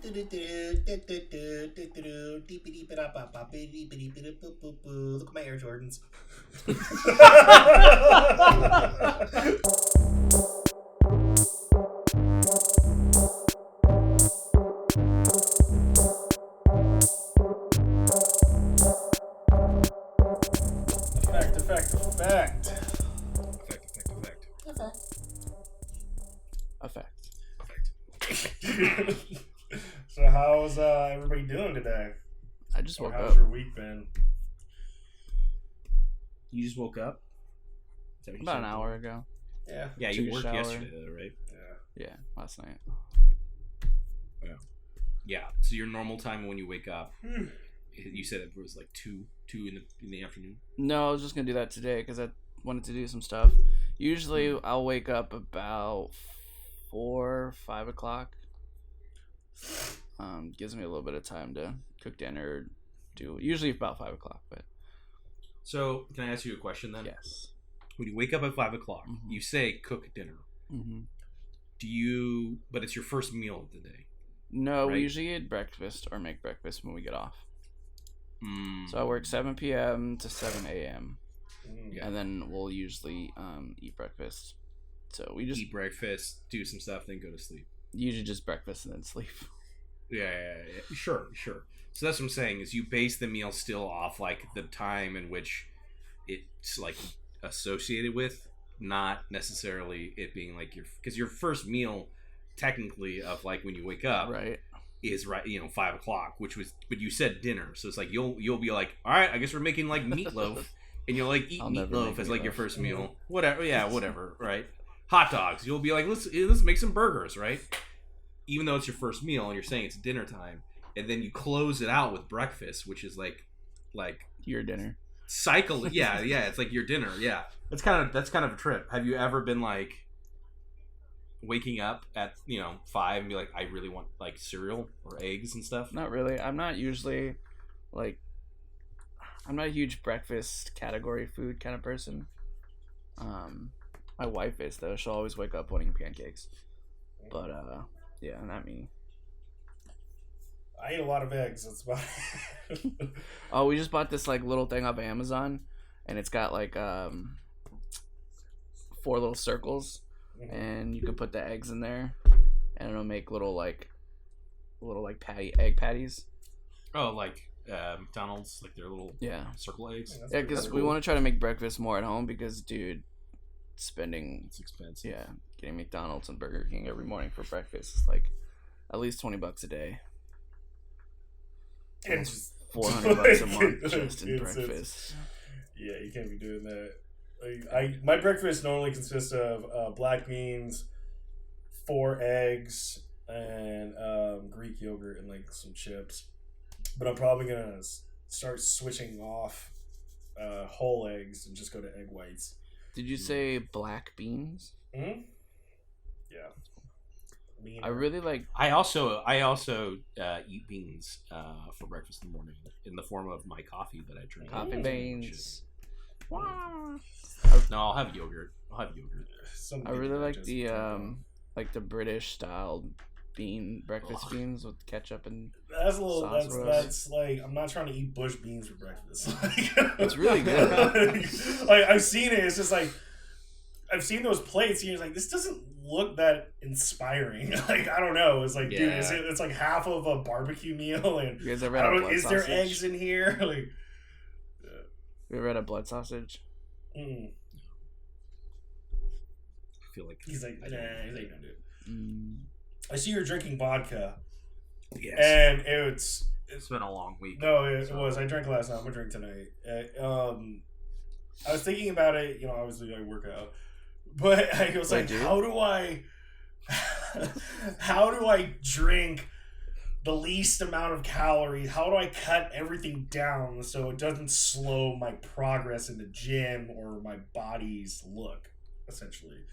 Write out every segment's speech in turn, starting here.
Look at my Air Jordans. Effect. So how's everybody doing today? I just woke up. How's your week been? You just woke up? About an hour ago. Yeah. Yeah, you worked yesterday, though, right? Yeah, last night. Yeah. So your normal time when you wake up, you said it was like 2 in the afternoon? No, I was just going to do that today because I wanted to do some stuff. Usually I'll wake up about 4, 5 o'clock. Gives me a little bit of time to cook dinner. Usually about 5 o'clock, but... So, can I ask you a question then? Yes. When you wake up at 5 o'clock, you say cook dinner. Mm-hmm. But it's your first meal of the day. No, right? We usually eat breakfast or make breakfast when we get off. Mm. So I work 7 p.m. to 7 a.m. Yeah. And then we'll usually eat breakfast. So we just eat breakfast, do some stuff, then go to sleep. Usually just breakfast and then sleep. Yeah. Sure. So that's what I'm saying, is you base the meal still off like the time in which it's like associated with, not necessarily it being like because your first meal technically of like when you wake up is 5 o'clock, but you said dinner, so it's like you'll be like, all right, I guess we're making like meatloaf, and you'll like eat meatloaf as like your first meal, whatever, right? Hot dogs, you'll be like, let's make some burgers, right? Even though it's your first meal and you're saying it's dinner time, and then you close it out with breakfast, which is like your dinner cycle. Yeah, it's like your dinner. Yeah, that's kind of a trip. Have you ever been like waking up at 5 and be like, I really want like cereal or eggs and stuff? Not really. I'm not usually I'm not a huge breakfast category food kind of person. My wife is, though. She'll always wake up wanting pancakes. But yeah, not me. I eat a lot of eggs. That's about it. Oh, we just bought this like little thing off Amazon, and it's got like 4 little circles, and you can put the eggs in there, and it'll make little egg patties. Oh, like McDonald's, like their little circle eggs. Yeah, because we want to try to make breakfast more at home because, dude, it's expensive. Yeah, getting McDonald's and Burger King every morning for breakfast is like at least $20 a day. And just $400 a month just in breakfast. Yeah, you can't be doing that. My breakfast normally consists of black beans, 4 eggs, and Greek yogurt and like some chips. But I'm probably gonna start switching off whole eggs and just go to egg whites. Did you say black beans? Mm-hmm. Yeah. I really like. I also eat beans for breakfast in the morning in the form of my coffee that I drink. Coffee beans. No, I'll have yogurt. I really like the British style breakfast beans with ketchup and that's a little that's like, I'm not trying to eat bush beans for breakfast. It's really good. Like I've seen it. It's just like I've seen those plates and you're like, this doesn't look that inspiring. Like I don't know. It's like, dude, it's like half of a barbecue meal, and you guys ever had a blood is sausage? There eggs in here? Like, you ever had a blood sausage? I feel like he's like, nah, he's like, don't do it. I see you're drinking vodka. Yes. And it's been a long week. No, it was. I drank last night. I'm gonna drink tonight. I was thinking about it. Obviously I work out, but I was like, how do I drink the least amount of calories? How do I cut everything down so it doesn't slow my progress in the gym or my body's look, essentially?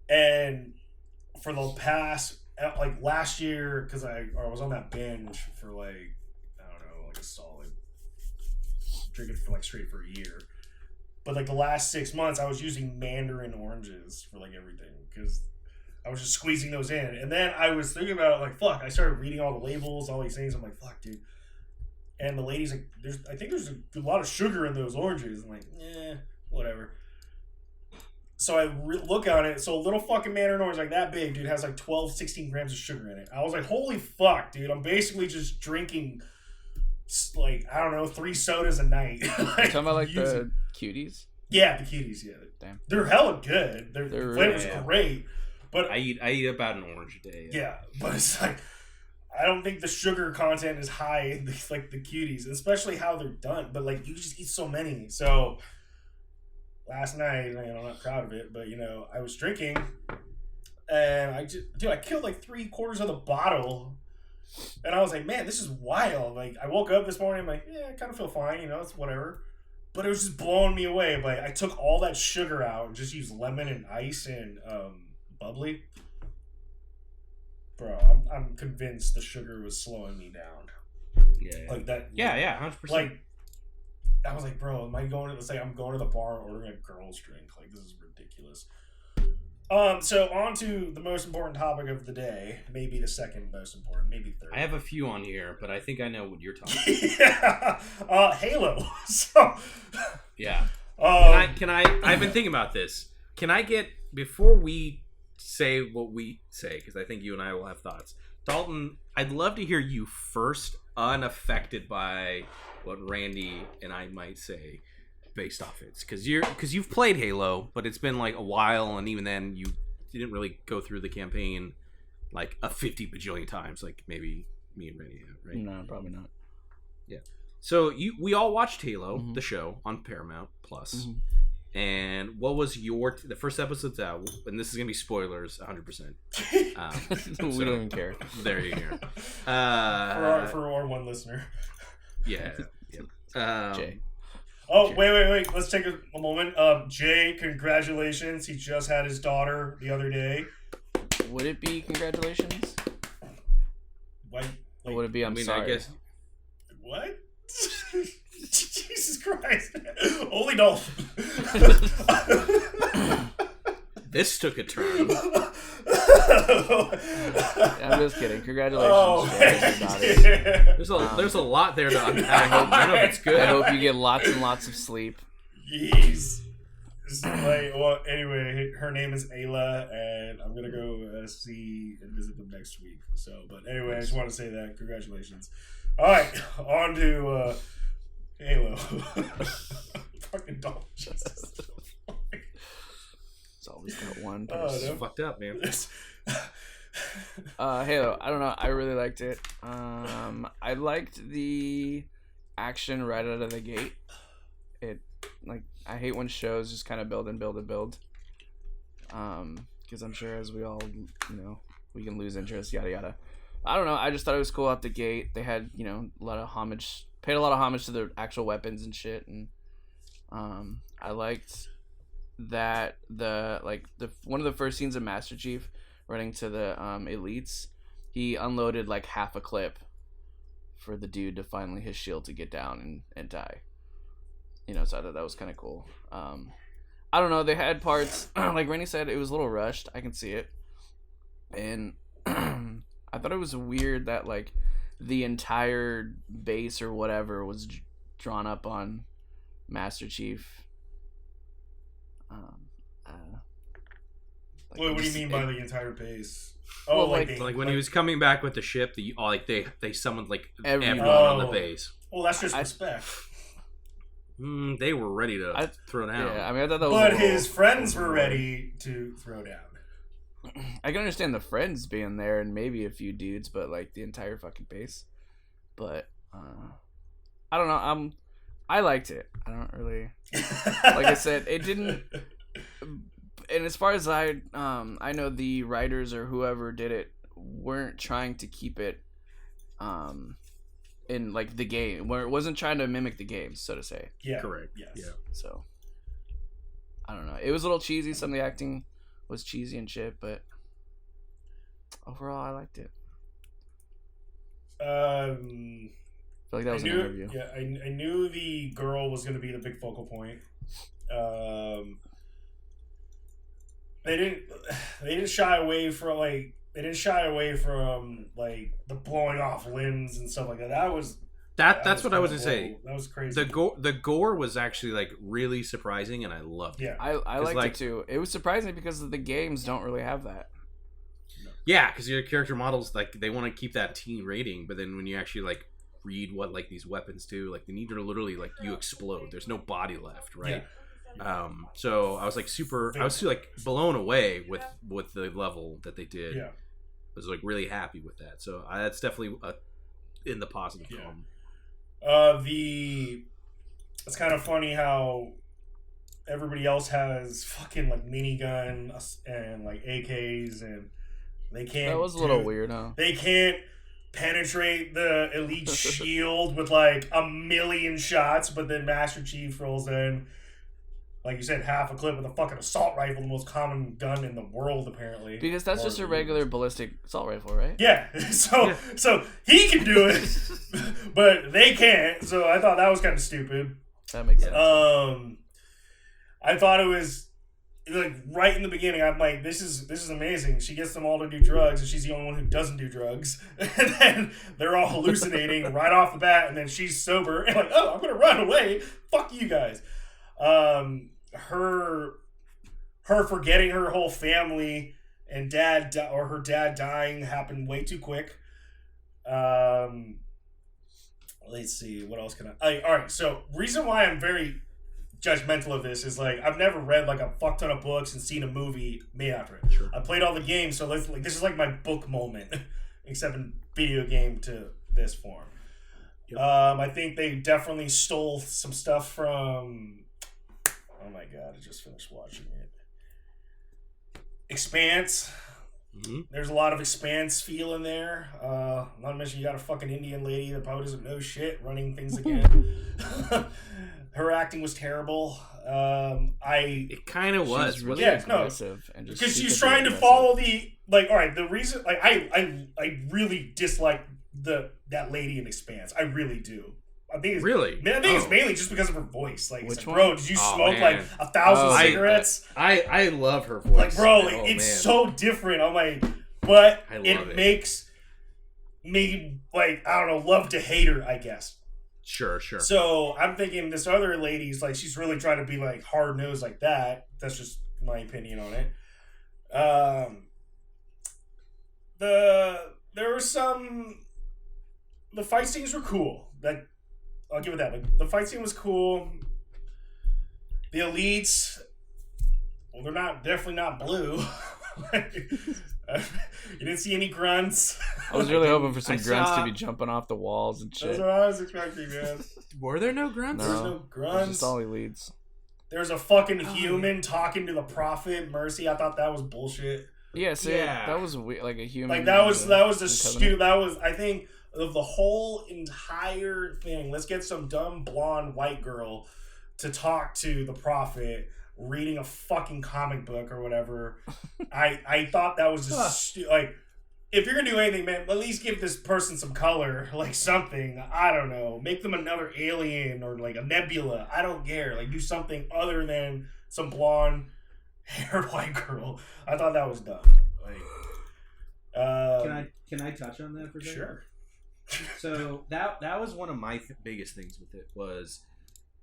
And for the past, like last year, because I was on that binge for like, I don't know, like a solid, drinking for like straight for a year. But like the last 6 months, I was using mandarin oranges for like everything because I was just squeezing those in. And then I was thinking about it, like, fuck, I started reading all the labels, all these things. I'm like, fuck, dude. And the lady's like, I think there's a lot of sugar in those oranges. I'm like, whatever. So I look on it. So a little fucking mandarin orange like that big, dude, has like 12, 16 grams of sugar in it. I was like, holy fuck, dude. I'm basically just drinking, like, I don't know, 3 sodas a night. Like, you talking about like the cuties? Yeah, the cuties, yeah. Damn. They're hella good. Their flavor's great. But I eat about an orange a day. Yeah, but it's like, I don't think the sugar content is high in the cuties, especially how they're done. But like, you just eat so many. So last night, I'm not proud of it, but I was drinking, and I killed like 3/4 of the bottle, and I was like, man, this is wild. Like, I woke up this morning, I'm like, I kind of feel fine, it's whatever. But it was just blowing me away. But I took all that sugar out and just used lemon and ice and bubbly. Bro, I'm convinced the sugar was slowing me down. Yeah. Like that. Yeah, 100%. Like, I was like, bro, am I going to, let's say I'm going to the bar and ordering a girl's drink. Like, this is ridiculous. So on to the most important topic of the day. Maybe the second most important, maybe third. I have a few on here, but I think I know what you're talking about. Halo. So, yeah. Can I, I've been thinking about this. Can I get, before we say what we say, because I think you and I will have thoughts. Dalton, I'd love to hear you first, unaffected by what Randy and I might say based off it, because you've played Halo, but it's been like a while, and even then you didn't really go through the campaign like a 50 bajillion times, like maybe me and Randy have, right? No, probably not. Yeah. So we all watched Halo, the show on Paramount Plus. Mm-hmm. And what was the first episode's out, and this is gonna be spoilers 100%. We don't even care. There you go. For our one listener. Yeah. Jay. Oh, wait. Let's take a moment. Jay, congratulations. He just had his daughter the other day. Would it be congratulations? What? Or would it be I'm sorry? I guess. What? Jesus Christ. Only Dolphin. This took a turn. I'm just kidding. Congratulations. There's a lot there to unpack. None of it's good. I hope you get lots and lots of sleep. Jeez. Well, anyway, her name is Ayla, and I'm gonna go see and visit them next week. So, but anyway, I just want to say that. Congratulations. All right, on to Halo. Fucking Dolphin. Jesus. It's always that one person. No. Fucked up, man. Halo, I don't know. I really liked it. I liked the action right out of the gate. I hate when shows just kind of build. Because I'm sure as we all, we can lose interest, yada yada. I don't know. I just thought it was cool out the gate. They had, a lot of homage, paid a lot of homage to the actual weapons and shit, and I liked that one of the first scenes of Master Chief running to the elites, he unloaded like half a clip for the dude to finally his shield to get down and die. So I thought that was kind of cool. I don't know. They had parts like Randy said, it was a little rushed. I can see it, and I thought it was weird that like the entire base or whatever was drawn up on Master Chief. What do you mean by the entire base? Oh, well, like when he was coming back with the ship, they summoned like everyone on the base. Well, that's just respect. They were ready to throw down. Yeah, I mean, I thought that was. But his friends were ready to throw down. I can understand the friends being there and maybe a few dudes, but like the entire fucking base. But I don't know. I liked it. I don't really. Like I said, it didn't. And as far as I know, the writers or whoever did it weren't trying to keep it in like the game, where it wasn't trying to mimic the game, so to say. Yeah, correct. Yes. Yeah. So I don't know. It was a little cheesy. Some of the acting was cheesy and shit, but overall, I liked it. I feel like that was an interview. Yeah, I knew the girl was going to be the big focal point. They didn't. they didn't shy away from like the blowing off limbs and stuff like that. That's what I was gonna say. That was crazy. The gore was actually like really surprising, and I loved it. Yeah, I liked it too. It was surprising because the games don't really have that. Yeah, because your character models like they want to keep that teen rating, but then when you actually like read what like these weapons do, like they need to literally like you explode. There's no body left, right? Yeah. So I was like I was like blown away with the level that they did. Yeah, I was like really happy with that. So that's definitely in the positive column. It's kind of funny how everybody else has fucking like minigun and like AKs, and they can't. That was a little weird, huh? They can't penetrate the elite shield with like 1,000,000 shots, but then Master Chief rolls in, like you said, half a clip with a fucking assault rifle, the most common gun in the world, apparently. Because that's just a regular ballistic assault rifle, right? Yeah. So he can do it, but they can't. So I thought that was kind of stupid. That makes sense. I thought it was like right in the beginning. I'm like, this is amazing. She gets them all to do drugs, and she's the only one who doesn't do drugs. And then they're all hallucinating right off the bat, and then she's sober and like, oh, I'm gonna run away. Fuck you guys. Her forgetting her whole family and her dad dying happened way too quick. Let's see, what else can I all right, so reason why I'm very judgmental of this is like I've never read like a fuck ton of books and seen a movie made after it. Sure. I played all the games, so this is like my book moment, except in video game to this form. Yep. I think they definitely stole some stuff from. Oh my god! I just finished watching it. Expanse. Mm-hmm. There's a lot of Expanse feel in there. Not to mention you got a fucking Indian lady that probably doesn't know shit running things again. Her acting was terrible. It kind of was really aggressive, and because she's trying to follow the like. All right, the reason like I really dislike that lady in Expanse. I really do. I think it's mainly just because of her voice. Like, it's like, bro, did you smoke like 1,000 cigarettes? I love her voice. Like, bro, like, it's so different. I'm like, but it makes me like I don't know, love to hate her, I guess. Sure. So I'm thinking this other lady's like she's really trying to be like hard nosed like that. That's just my opinion on it. There were some. The fight scenes were cool. That I'll give it that. Like, the fight scene was cool. The elites, well, they're definitely not blue. You didn't see any grunts. I was really hoping for some grunts to be jumping off the walls and shit. That's what I was expecting, man. Were there no grunts? There's no grunts. Just all elites. There's a fucking human talking to the prophet Mercy. I thought that was bullshit. Yeah, that was weird. Like a human. Like that was the stupid. That was I think. Of the whole entire thing, let's get some dumb blonde white girl to talk to the prophet reading a fucking comic book or whatever. I thought that was just like, if you're gonna do anything, man, at least give this person some color, like something. I don't know, make them another alien or like a nebula. I don't care. Like do something other than some blonde haired white girl. I thought that was dumb. Like, can I touch on that for a second? Sure. So that was one of my biggest things with it was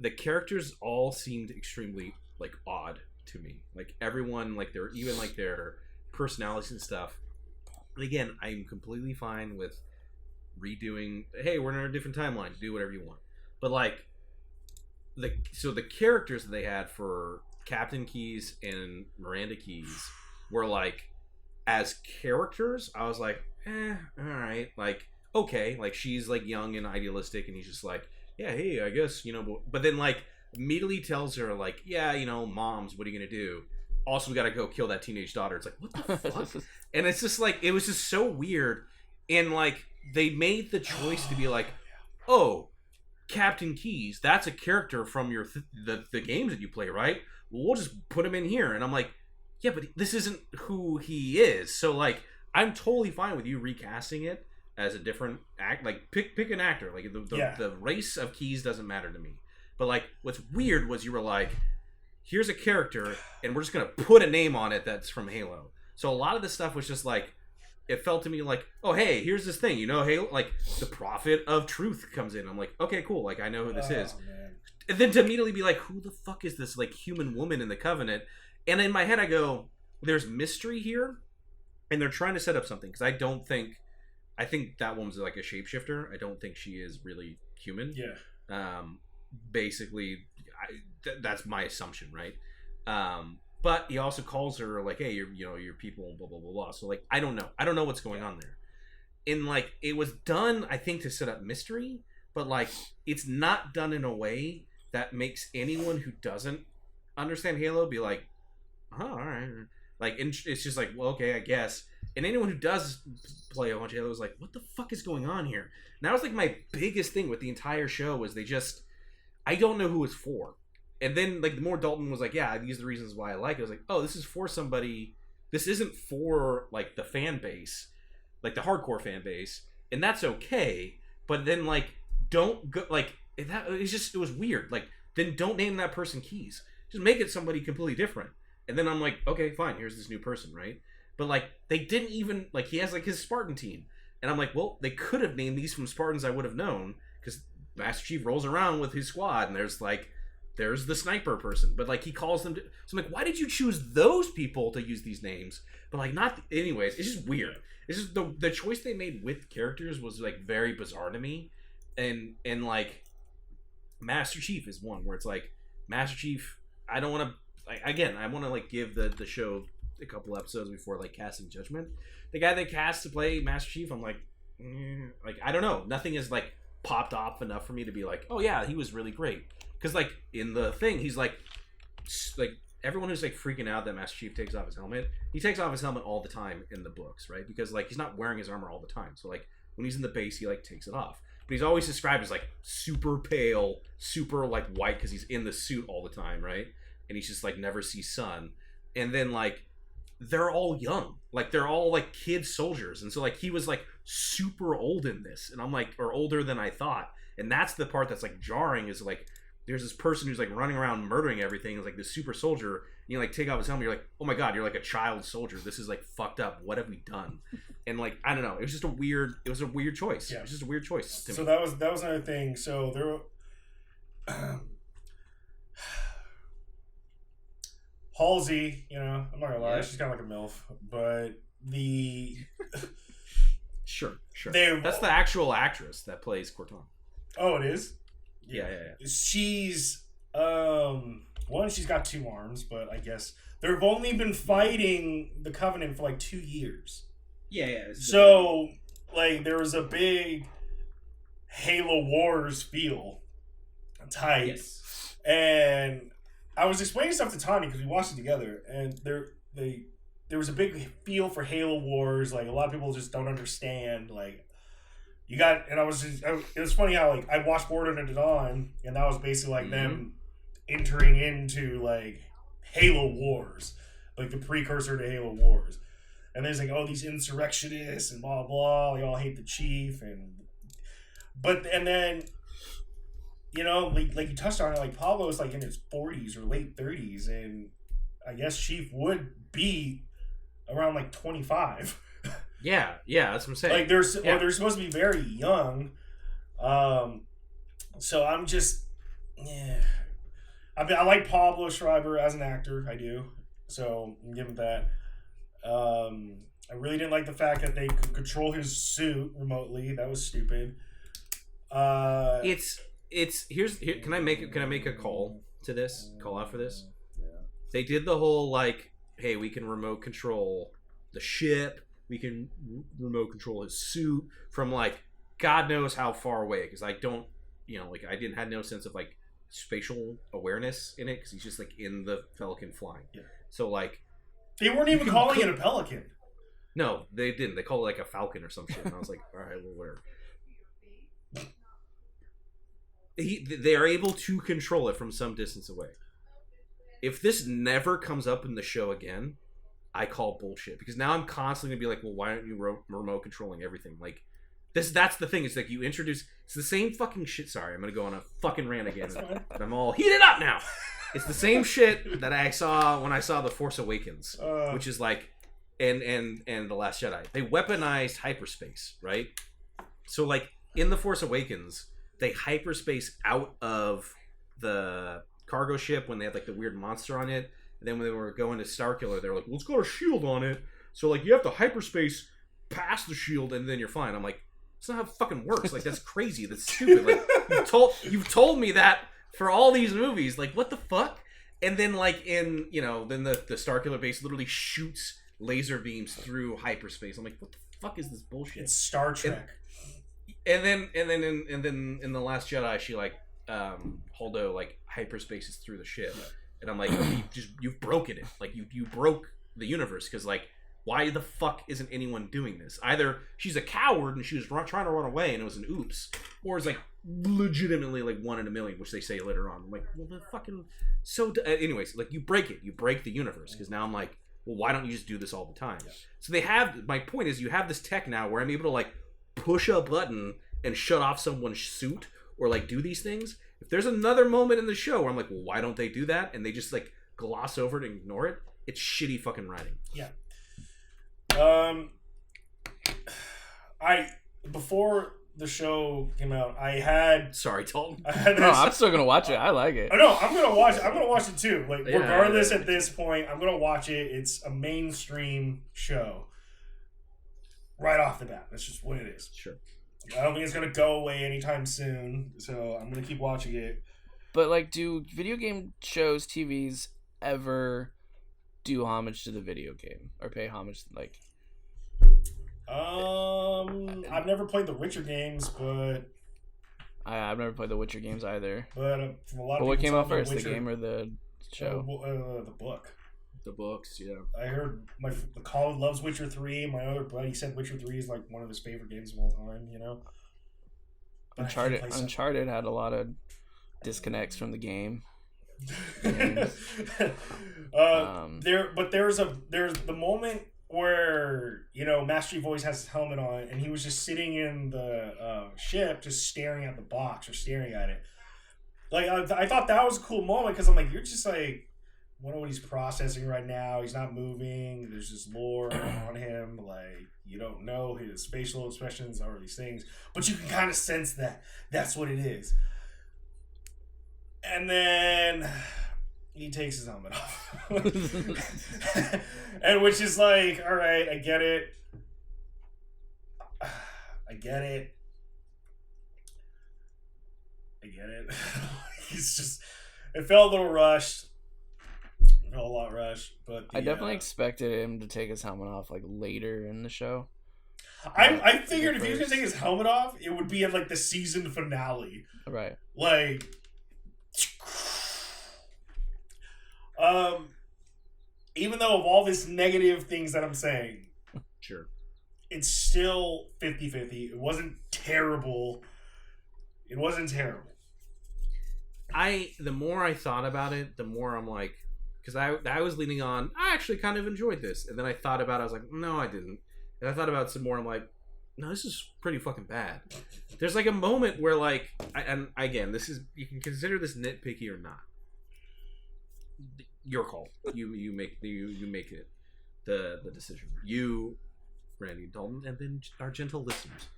the characters all seemed extremely like odd to me. Like everyone, like their even like their personalities and stuff. And again, I'm completely fine with redoing. Hey, we're in a different timeline. Do whatever you want. But like the characters that they had for Captain Keyes and Miranda Keyes were like as characters. I was like, all right, like. Okay, like she's like young and idealistic, and he's just like, yeah, hey, I guess, you know, but then like immediately tells her like, yeah, you know, moms, what are you gonna do? Also, we gotta go kill that teenage daughter. It's like, what the fuck? And it's just like, it was just so weird, and like they made the choice to be like, oh, Captain Keyes, that's a character from your the games that you play, right? Well, we'll just put him in here, and I'm like, yeah, but this isn't who he is. So like, I'm totally fine with you recasting it as a different act, like pick an actor. Like the race of Keyes doesn't matter to me. But like, what's weird was you were like, here's a character, and we're just gonna put a name on it that's from Halo. So a lot of this stuff was just like, it felt to me like, oh, hey, here's this thing, you know, Halo, like the Prophet of Truth comes in. I'm like, okay, cool, like I know who this is. Man. And then to immediately be like, who the fuck is this like human woman in the Covenant? And in my head I go, there's mystery here, and they're trying to set up something, because I think that woman's like a shapeshifter. I don't think she is really human. Yeah. Basically, that's my assumption, right? But he also calls her like, hey, your people, blah blah blah blah. So like, I don't know what's going on there. And like, it was done, I think, to set up mystery, but like, it's not done in a way that makes anyone who doesn't understand Halo be like, oh, all right. Like, it's just like, well, okay, I guess. And anyone who does play a bunch of Halo is like, what the fuck is going on here? And that was like my biggest thing with the entire show, was I don't know who it's for. And then like the more Dalton was like, yeah, these are the reasons why I like it. I was like, oh, this is for somebody. This isn't for like the fan base, like the hardcore fan base, and that's okay. But then like, don't go like that. It was weird. Like, then don't name that person Keys. Just make it somebody completely different. And then I'm like, okay, fine. Here's this new person, right? But like, they didn't even like, he has like his Spartan team, and I'm like, well, they could have named these from Spartans I would have known, because Master Chief rolls around with his squad, and there's the sniper person, but like he calls them. So I'm like, why did you choose those people to use these names? But like, not. Anyways, it's just weird. It's just the choice they made with characters was like very bizarre to me, and like, Master Chief is one where it's like, Master Chief. I don't want to. Again, I want to like give the show a couple episodes before like casting judgment. The guy they cast to play Master Chief, I'm like I don't know. Nothing is like popped off enough for me to be like, oh yeah, he was really great. Because like in the thing, he's like everyone who's like freaking out that Master Chief takes off his helmet. He takes off his helmet all the time in the books, right? Because like he's not wearing his armor all the time. So like when he's in the base, he like takes it off. But he's always described as like super pale, super like white, because he's in the suit all the time, right? And he's just like never sees sun. And then like they're all young, like they're all like kid soldiers, and so like he was like super old in this, and I'm like, or older than I thought. And that's the part that's like jarring, is like, there's this person who's like running around murdering everything, is like this super soldier, and you like take off his helmet, you're like, oh my god, you're like a child soldier. This is like fucked up. What have we done? And like, I don't know. It was a weird choice. Yeah. It was just a weird choice to me. So that was another thing. So there Halsey, you know, I'm not gonna lie, Yeah. she's kind of like a MILF, but the Sure. That's the actual actress that plays Cortana. Oh, it is? Yeah. She's one, she's got 2 arms, but I guess they've only been fighting the Covenant for like 2 years. Yeah. So like there was a big Halo Wars feel type. Yes. And I was explaining stuff to Tanya because we watched it together, and there was a big feel for Halo Wars. Like, a lot of people just don't understand. Like, you got, and it was funny how like I watched Border and Dawn, and that was basically like them entering into like Halo Wars, like the precursor to Halo Wars. And there's like, oh, these insurrectionists and blah blah. They all hate the chief, and then. You know, like you touched on it, like Pablo is like in his 40s or late 30s, and I guess Chief would be around like 25. Yeah, that's what I'm saying. Like they're supposed to be very young. So I'm just, yeah. I mean, I like Pablo Schreiber as an actor, I do. So I'm giving that. I really didn't like the fact that they could control his suit remotely. That was stupid. Can I make a call out for this? Yeah. They did the whole like, hey, we can remote control the ship, we can remote control his suit from like God knows how far away, because I don't, you know, like I had no sense of like spatial awareness in it, because he's just like in the Pelican flying. Yeah. So like, they weren't even calling it a Pelican. No, they didn't. They called it like a Falcon or some shit. And I was like, all right, well, whatever. They are able to control it from some distance away. If this never comes up in the show again, I call bullshit, because now I'm constantly gonna be like, well, why aren't you remote controlling everything? Like, that's the thing. It's like, you introduce, it's the same fucking shit. Sorry, I'm gonna go on a fucking rant again. But I'm all heated up now. It's the same shit that I saw when I saw The Force Awakens, which is like, and The Last Jedi. They weaponized hyperspace, right? So like in The Force Awakens, they hyperspace out of the cargo ship when they had like the weird monster on it. And then when they were going to Starkiller, they were like, well, it's got a shield on it. So like you have to hyperspace past the shield and then you're fine. I'm like, that's not how it fucking works. Like that's crazy. That's stupid. Like you've told me that for all these movies. Like what the fuck? And then like in, you know, then the Starkiller base literally shoots laser beams through hyperspace. I'm like, what the fuck is this bullshit? It's Star Trek. And then in The Last Jedi, she like Holdo like hyperspaces through the ship, and I'm like, you've broken it. Like you broke the universe because like why the fuck isn't anyone doing this? Either she's a coward and she was trying to run away and it was an oops, or it's like legitimately like 1 in a million, which they say later on. I'm like, well, the fucking anyways, like you break the universe because now I'm like, well, why don't you just do this all the time? Yeah. So they have. My point is, you have this tech now where I'm able to like push a button and shut off someone's suit or like do these things. If there's another moment in the show where I'm like, well, why don't they do that? And they just like gloss over it and ignore it. It's shitty fucking writing. Yeah. Before the show came out, I had... Sorry, Dalton. No, I'm still gonna watch it. I like it. No, I'm gonna watch it. I'm gonna watch it too. Like, regardless at this point, I'm gonna watch it. It's a mainstream show. Right off the bat. That's just what it is. Sure. I don't think it's going to go away anytime soon, so I'm going to keep watching it. But, like, do video game shows, TVs, ever do homage to the video game? Or pay homage, like... I've never played the Witcher games, but... I've never played the Witcher games either. But from a lot of what came out first, Witcher, the game or the show? The book. The books, yeah. I heard the Colin loves Witcher 3. My other buddy said Witcher 3 is like one of his favorite games of all time, you know? Uncharted had a lot of disconnects from the game. There's the moment where, you know, Master Chief always has his helmet on and he was just sitting in the ship just staring at the box or staring at it. Like, I thought that was a cool moment because I'm like, you're just like, I wonder what he's processing right now. He's not moving. There's this lore on him. Like, you don't know his facial expressions or these things, but you can kind of sense that that's what it is. And then he takes his helmet off. And which is like, all right, I get it. He's just, it felt a little rushed. A lot rushed, but I definitely expected him to take his helmet off like later in the show. I figured if he was gonna take his helmet off, it would be at like the season finale, right? Like, even though of all this negative things that I'm saying, sure, it's still 50-50. It wasn't terrible. The more I thought about it, the more I'm like. Because I was leaning on, I actually kind of enjoyed this. And then I thought about it, I was like, no, I didn't. And I thought about it some more, I'm like, no, this is pretty fucking bad. There's like a moment where like, and again, this is, you can consider this nitpicky or not. Your call. You make it the decision. You, Randy, Dalton, and then our gentle listeners.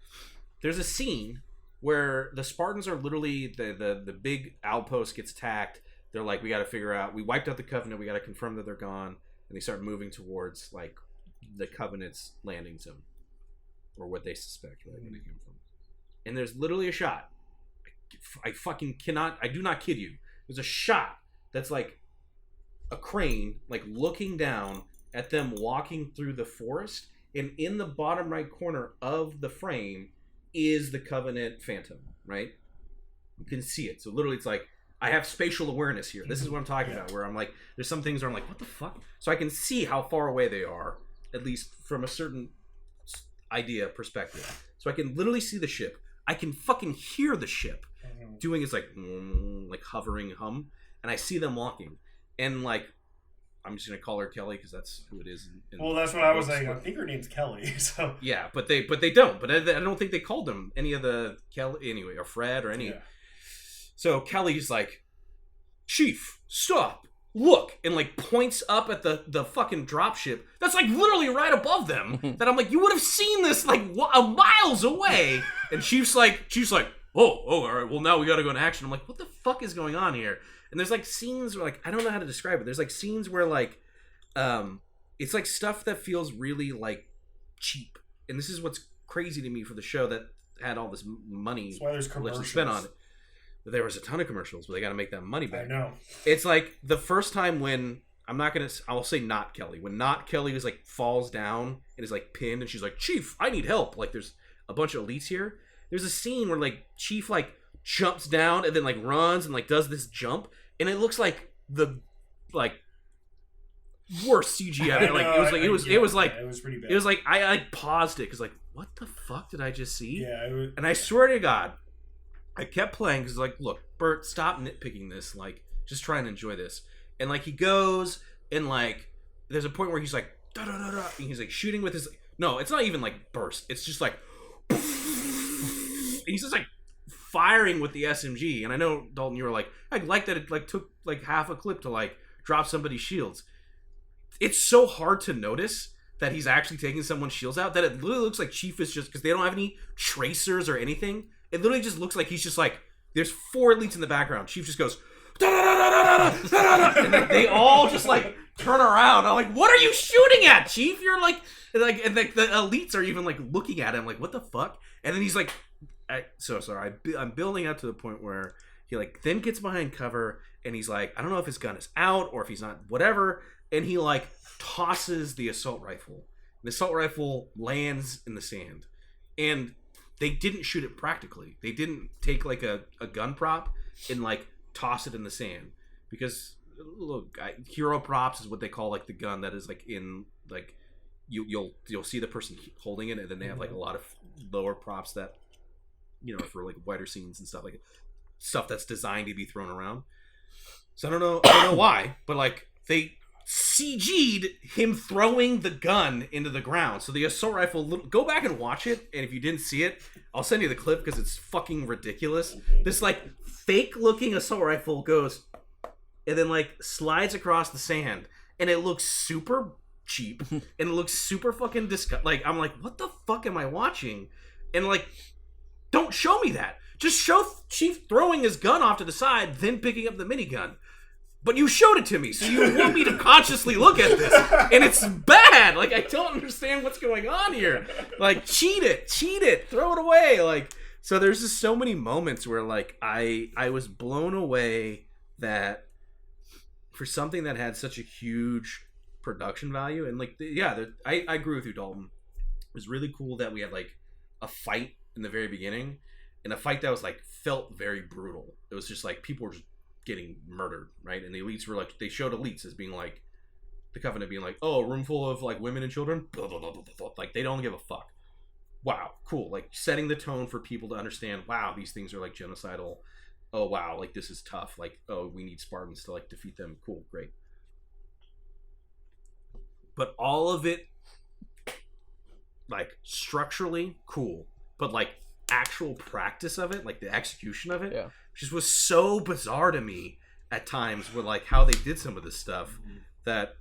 There's a scene where the Spartans are literally, the big outpost gets attacked. They're like, we got to figure out, we wiped out the Covenant, we got to confirm that they're gone, and they start moving towards, like, the Covenant's landing zone, or what they suspect, right, where they came from. And there's literally a shot, I fucking cannot, I do not kid you, there's a shot that's, like, a crane, like, looking down at them walking through the forest, and in the bottom right corner of the frame is the Covenant Phantom, right? You can see it, so literally it's like, I have spatial awareness here. This is what I'm talking about, where I'm like, there's some things where I'm like, what the fuck? So I can see how far away they are, at least from a certain idea perspective. So I can literally see the ship. I can fucking hear the ship doing its like hovering hum, and I see them walking. And like, I'm just gonna call her Kelly because that's who it is. Well, that's what I was like. I think her name's Kelly. So yeah, but they don't. But I don't think they called them any of the Kelly anyway, or Fred or any. Yeah. So Kelly's like, Chief, stop! look, and like points up at the fucking dropship that's like literally right above them. That I'm like, you would have seen this like miles away. And Chief's like, oh, all right, well now we gotta go into action. I'm like, what the fuck is going on here? And there's like scenes where like I don't know how to describe it. There's like scenes where like it's like stuff that feels really like cheap. And this is what's crazy to me for the show that had all this money. That's why there's commercials. Spent on it. There was a ton of commercials, but they got to make that money back. I know. It's like the first time when I'll say Not Kelly. When Not Kelly was like falls down and is like pinned, and she's like, Chief, I need help. Like there's a bunch of elites here. There's a scene where like Chief like jumps down and then like runs and like does this jump, and it looks like the like worst CGI. Like it was pretty bad. It was like I paused it because like what the fuck did I just see? Yeah. And I swear to God, I kept playing because like, look, Bert, stop nitpicking this. Like, just try and enjoy this. And like he goes and like there's a point where he's like da da da da, and he's like shooting with his. No, it's not even like burst. It's just like. And he's just like firing with the SMG. And I know, Dalton, you were like, I like that it like took like half a clip to like drop somebody's shields. It's so hard to notice that he's actually taking someone's shields out that it literally looks like Chief is just, because they don't have any tracers or anything. It literally just looks like he's just like, there's 4 elites in the background. Chief just goes, and they all just like turn around. I'm like, what are you shooting at, Chief? You're like, and the elites are even like looking at him like, what the fuck? And then he's like, I'm building up to the point where he like then gets behind cover and he's like, I don't know if his gun is out or if he's not, whatever. And he like tosses the assault rifle. The assault rifle lands in the sand. And they didn't shoot it practically. They didn't take like a gun prop and like toss it in the sand. Because look, hero props is what they call like the gun that is like in like you'll see the person holding it, and then they have like a lot of lower props that, you know, for like wider scenes and stuff, like stuff that's designed to be thrown around. So I don't know why, but like they CG'd him throwing the gun into the ground. So the assault rifle, go back and watch it, and if you didn't see it, I'll send you the clip because it's fucking ridiculous. This like fake looking assault rifle goes and then like slides across the sand, and it looks super cheap and it looks super fucking like I'm like, what the fuck am I watching? And like, don't show me that. Just show Chief throwing his gun off to the side, then picking up the minigun. But you showed it to me, so you want me to consciously look at this. And it's bad. Like, I don't understand what's going on here. Like, cheat it, throw it away. Like, so there's just so many moments where, like, I was blown away that for something that had such a huge production value, and, like, I agree with you, Dalton. It was really cool that we had, like, a fight in the very beginning, and a fight that was, like, felt very brutal. It was just, like, people were just getting murdered, right? And the elites were like, they showed elites as being like, the Covenant being like, oh, a room full of like women and children, blah, blah, blah, blah, blah. Like they don't give a fuck. Wow, cool. Like setting the tone for people to understand, wow, these things are like genocidal. Oh wow, like this is tough. Like, oh, we need Spartans to like defeat them. Cool, great. But all of it, like structurally cool, but like actual practice of it, like the execution of it, yeah, just was so bizarre to me at times with like how they did some of this stuff that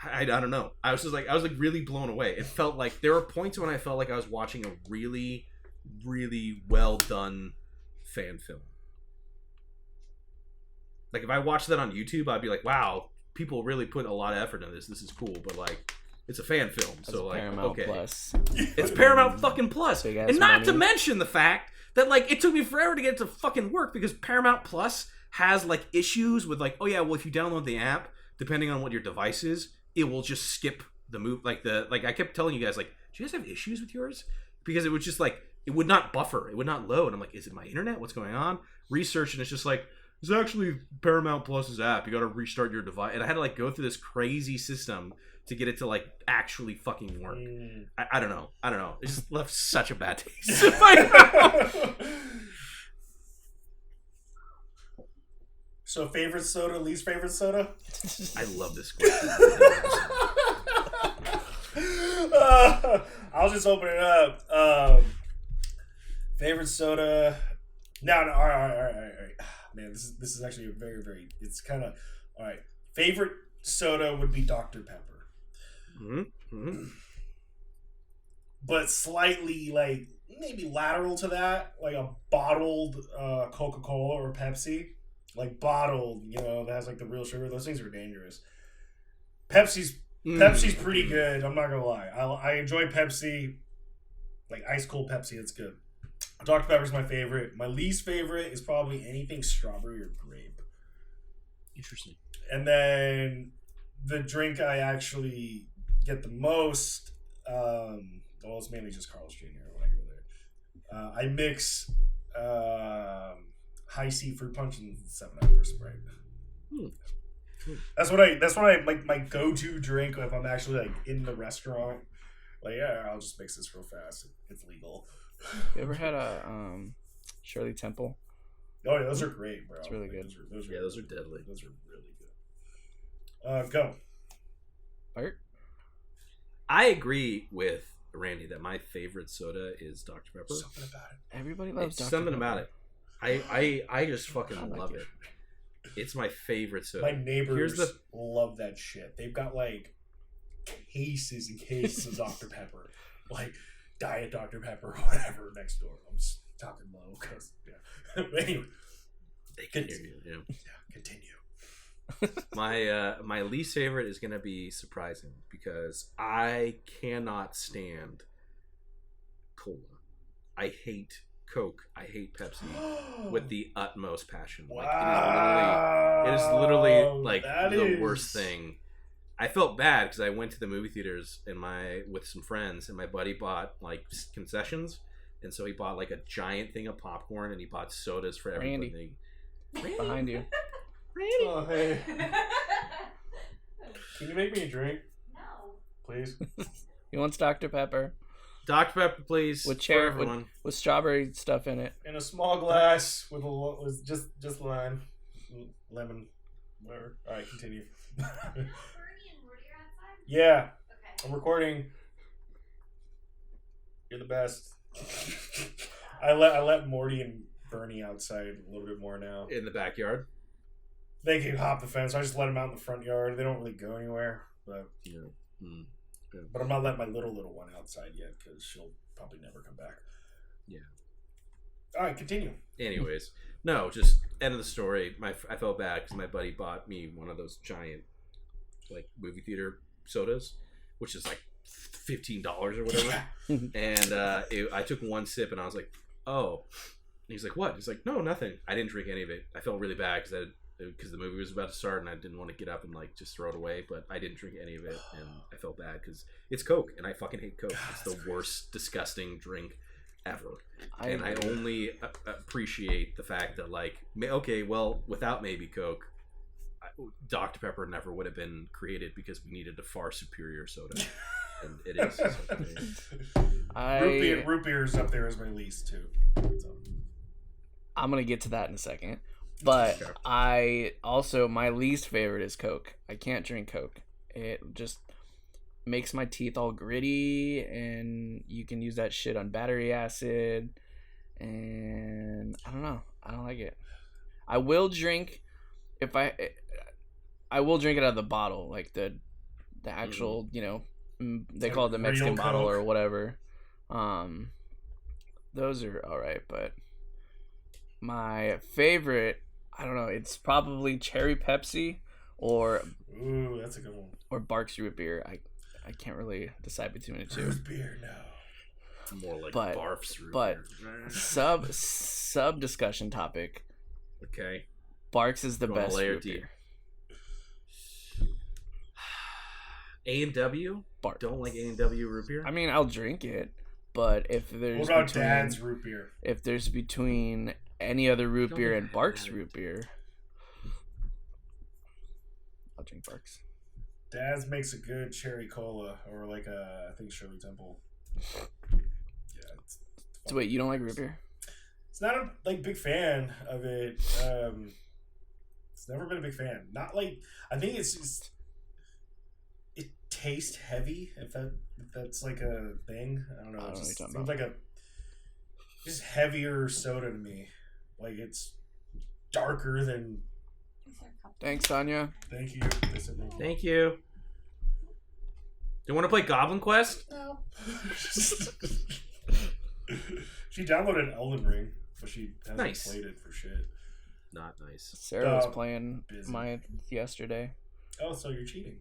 I don't know. I was like really blown away. It felt like there were points when I felt like I was watching a really, really well done fan film. Like if I watched that on YouTube, I'd be like, wow, people really put a lot of effort into this. This is cool, but like it's a fan film, so like Paramount okay, Plus. It's Paramount fucking Plus, and not money. to mention the fact that like it took me forever to get it to fucking work because Paramount Plus has like issues with like, oh yeah, well if you download the app, depending on what your device is, it will just skip the move. Like I kept telling you guys like, do you guys have issues with yours? Because it was just like it would not buffer, it would not load. I'm like, is it my internet? What's going on? Research, and it's just like it's actually Paramount Plus's app. You got to restart your device, and I had to like go through this crazy system to get it to like actually fucking work. I don't know. It just left such a bad taste in my mouth. So favorite soda, least favorite soda? I love this question. I'll just open it up. Favorite soda? No. All right. Man, this is actually a very, very. It's kind of all right. Favorite soda would be Dr. Pepper. Mm-hmm. But slightly, like, maybe lateral to that, like a bottled Coca-Cola or Pepsi. Like, bottled, that has, like, the real sugar. Those things are dangerous. Pepsi's pretty good, I'm not gonna lie. I enjoy Pepsi. Like, ice cold Pepsi, it's good. Dr. Pepper's my favorite. My least favorite is probably anything strawberry or grape. Interesting. And then the drink I actually get the most, it's mainly just Carl's Jr. when I go there. I mix High C fruit punch and 7-Up or Sprite. That's what I like, my go-to drink if I'm actually like in the restaurant. Like, yeah, I'll just mix this real fast. It's legal. You ever had a Shirley Temple? Oh yeah, those are great, bro. It's really good. Those are deadly. Those are really good. Go. Bert? I agree with Randy that my favorite soda is Dr. Pepper. Something about it. Everybody loves It's Dr. something Pepper. about it. I just fucking love it. It's my favorite soda. My neighbors love that shit. They've got like cases and cases of Dr. Pepper, like Diet Dr. Pepper or whatever next door. I'm just talking low because But anyway, They can hear you. Yeah. Continue. My least favorite is gonna be surprising because I cannot stand cola. I hate Coke. I hate Pepsi with the utmost passion. Like it is literally like the worst thing. I felt bad because I went to the movie theaters with some friends, and my buddy bought like concessions, and so he bought like a giant thing of popcorn, and he bought sodas for everybody. Randy. Behind you. Randy. Oh, hey. Can you make me a drink? No. Please? He wants Dr. Pepper Dr. Pepper, please. with for everyone. with strawberry stuff in it. In a small glass with just lime, lemon, whatever. All right, continue. Bernie and Morty are outside? Yeah, Okay. I'm recording. You're the best. I let Morty and Bernie outside a little bit more now. In the backyard. They can hop the fence. I just let them out in the front yard. They don't really go anywhere, but Yeah. but I'm not letting my little one outside yet because she'll probably never come back. Yeah. All right, continue. Anyways, no, just end of the story. I felt bad because my buddy bought me one of those giant, like, movie theater sodas, which is like $15 or whatever. And I took one sip and I was like, "Oh." And he's like, "What?" He's like, "No, nothing. I didn't drink any of it. I felt really bad because the movie was about to start and I didn't want to get up and like just throw it away, but I didn't drink any of it and I felt bad because it's Coke and I fucking hate Coke. It's the worst, disgusting drink ever." I only appreciate the fact that, like, okay, well, without maybe Coke, Dr. Pepper never would have been created because we needed a far superior soda, and it is. Root beer is up there as my least too. So. I'm gonna get to that in a second, but Okay. My least favorite is Coke. I can't drink Coke. It just makes my teeth all gritty, and you can use that shit on battery acid, and I don't know. I don't like it. I will drink I will drink it out of the bottle, like the actual, they call it the Mexican Real bottle Coke. or whatever. Those are all right, but my favorite, I don't know, it's probably Cherry Pepsi or Ooh, that's a good one. or Barks Root Beer. I can't really decide between the two. Root beer, no. More like But- barfs. Root but- beer. Sub discussion topic. Okay. Barks is the Going best layer root deep. beer. A&W? Barks. Don't like A&W root beer? I mean, I'll drink it, but if there's What about between, Dad's root beer? if there's between any other root Don't beer even and have Barks that. root beer, I'll drink Barks. Dad's makes a good cherry cola, or like I think Shirley Temple. Yeah, it's So wait, you don't like root beer? It's not a big fan of it. It's never been a big fan. Not like, I think it's just, it tastes heavy. If that's like a thing, I don't know. I don't It know just what you're seems talking like a just heavier soda to me. Like, it's darker than Thanks, Tanya. Thank you. Thank you. Do you want to play Goblin Quest? No. She downloaded Elden Ring, but she hasn't played it for shit. Not nice. Sarah was playing mine yesterday. Oh, so you're cheating.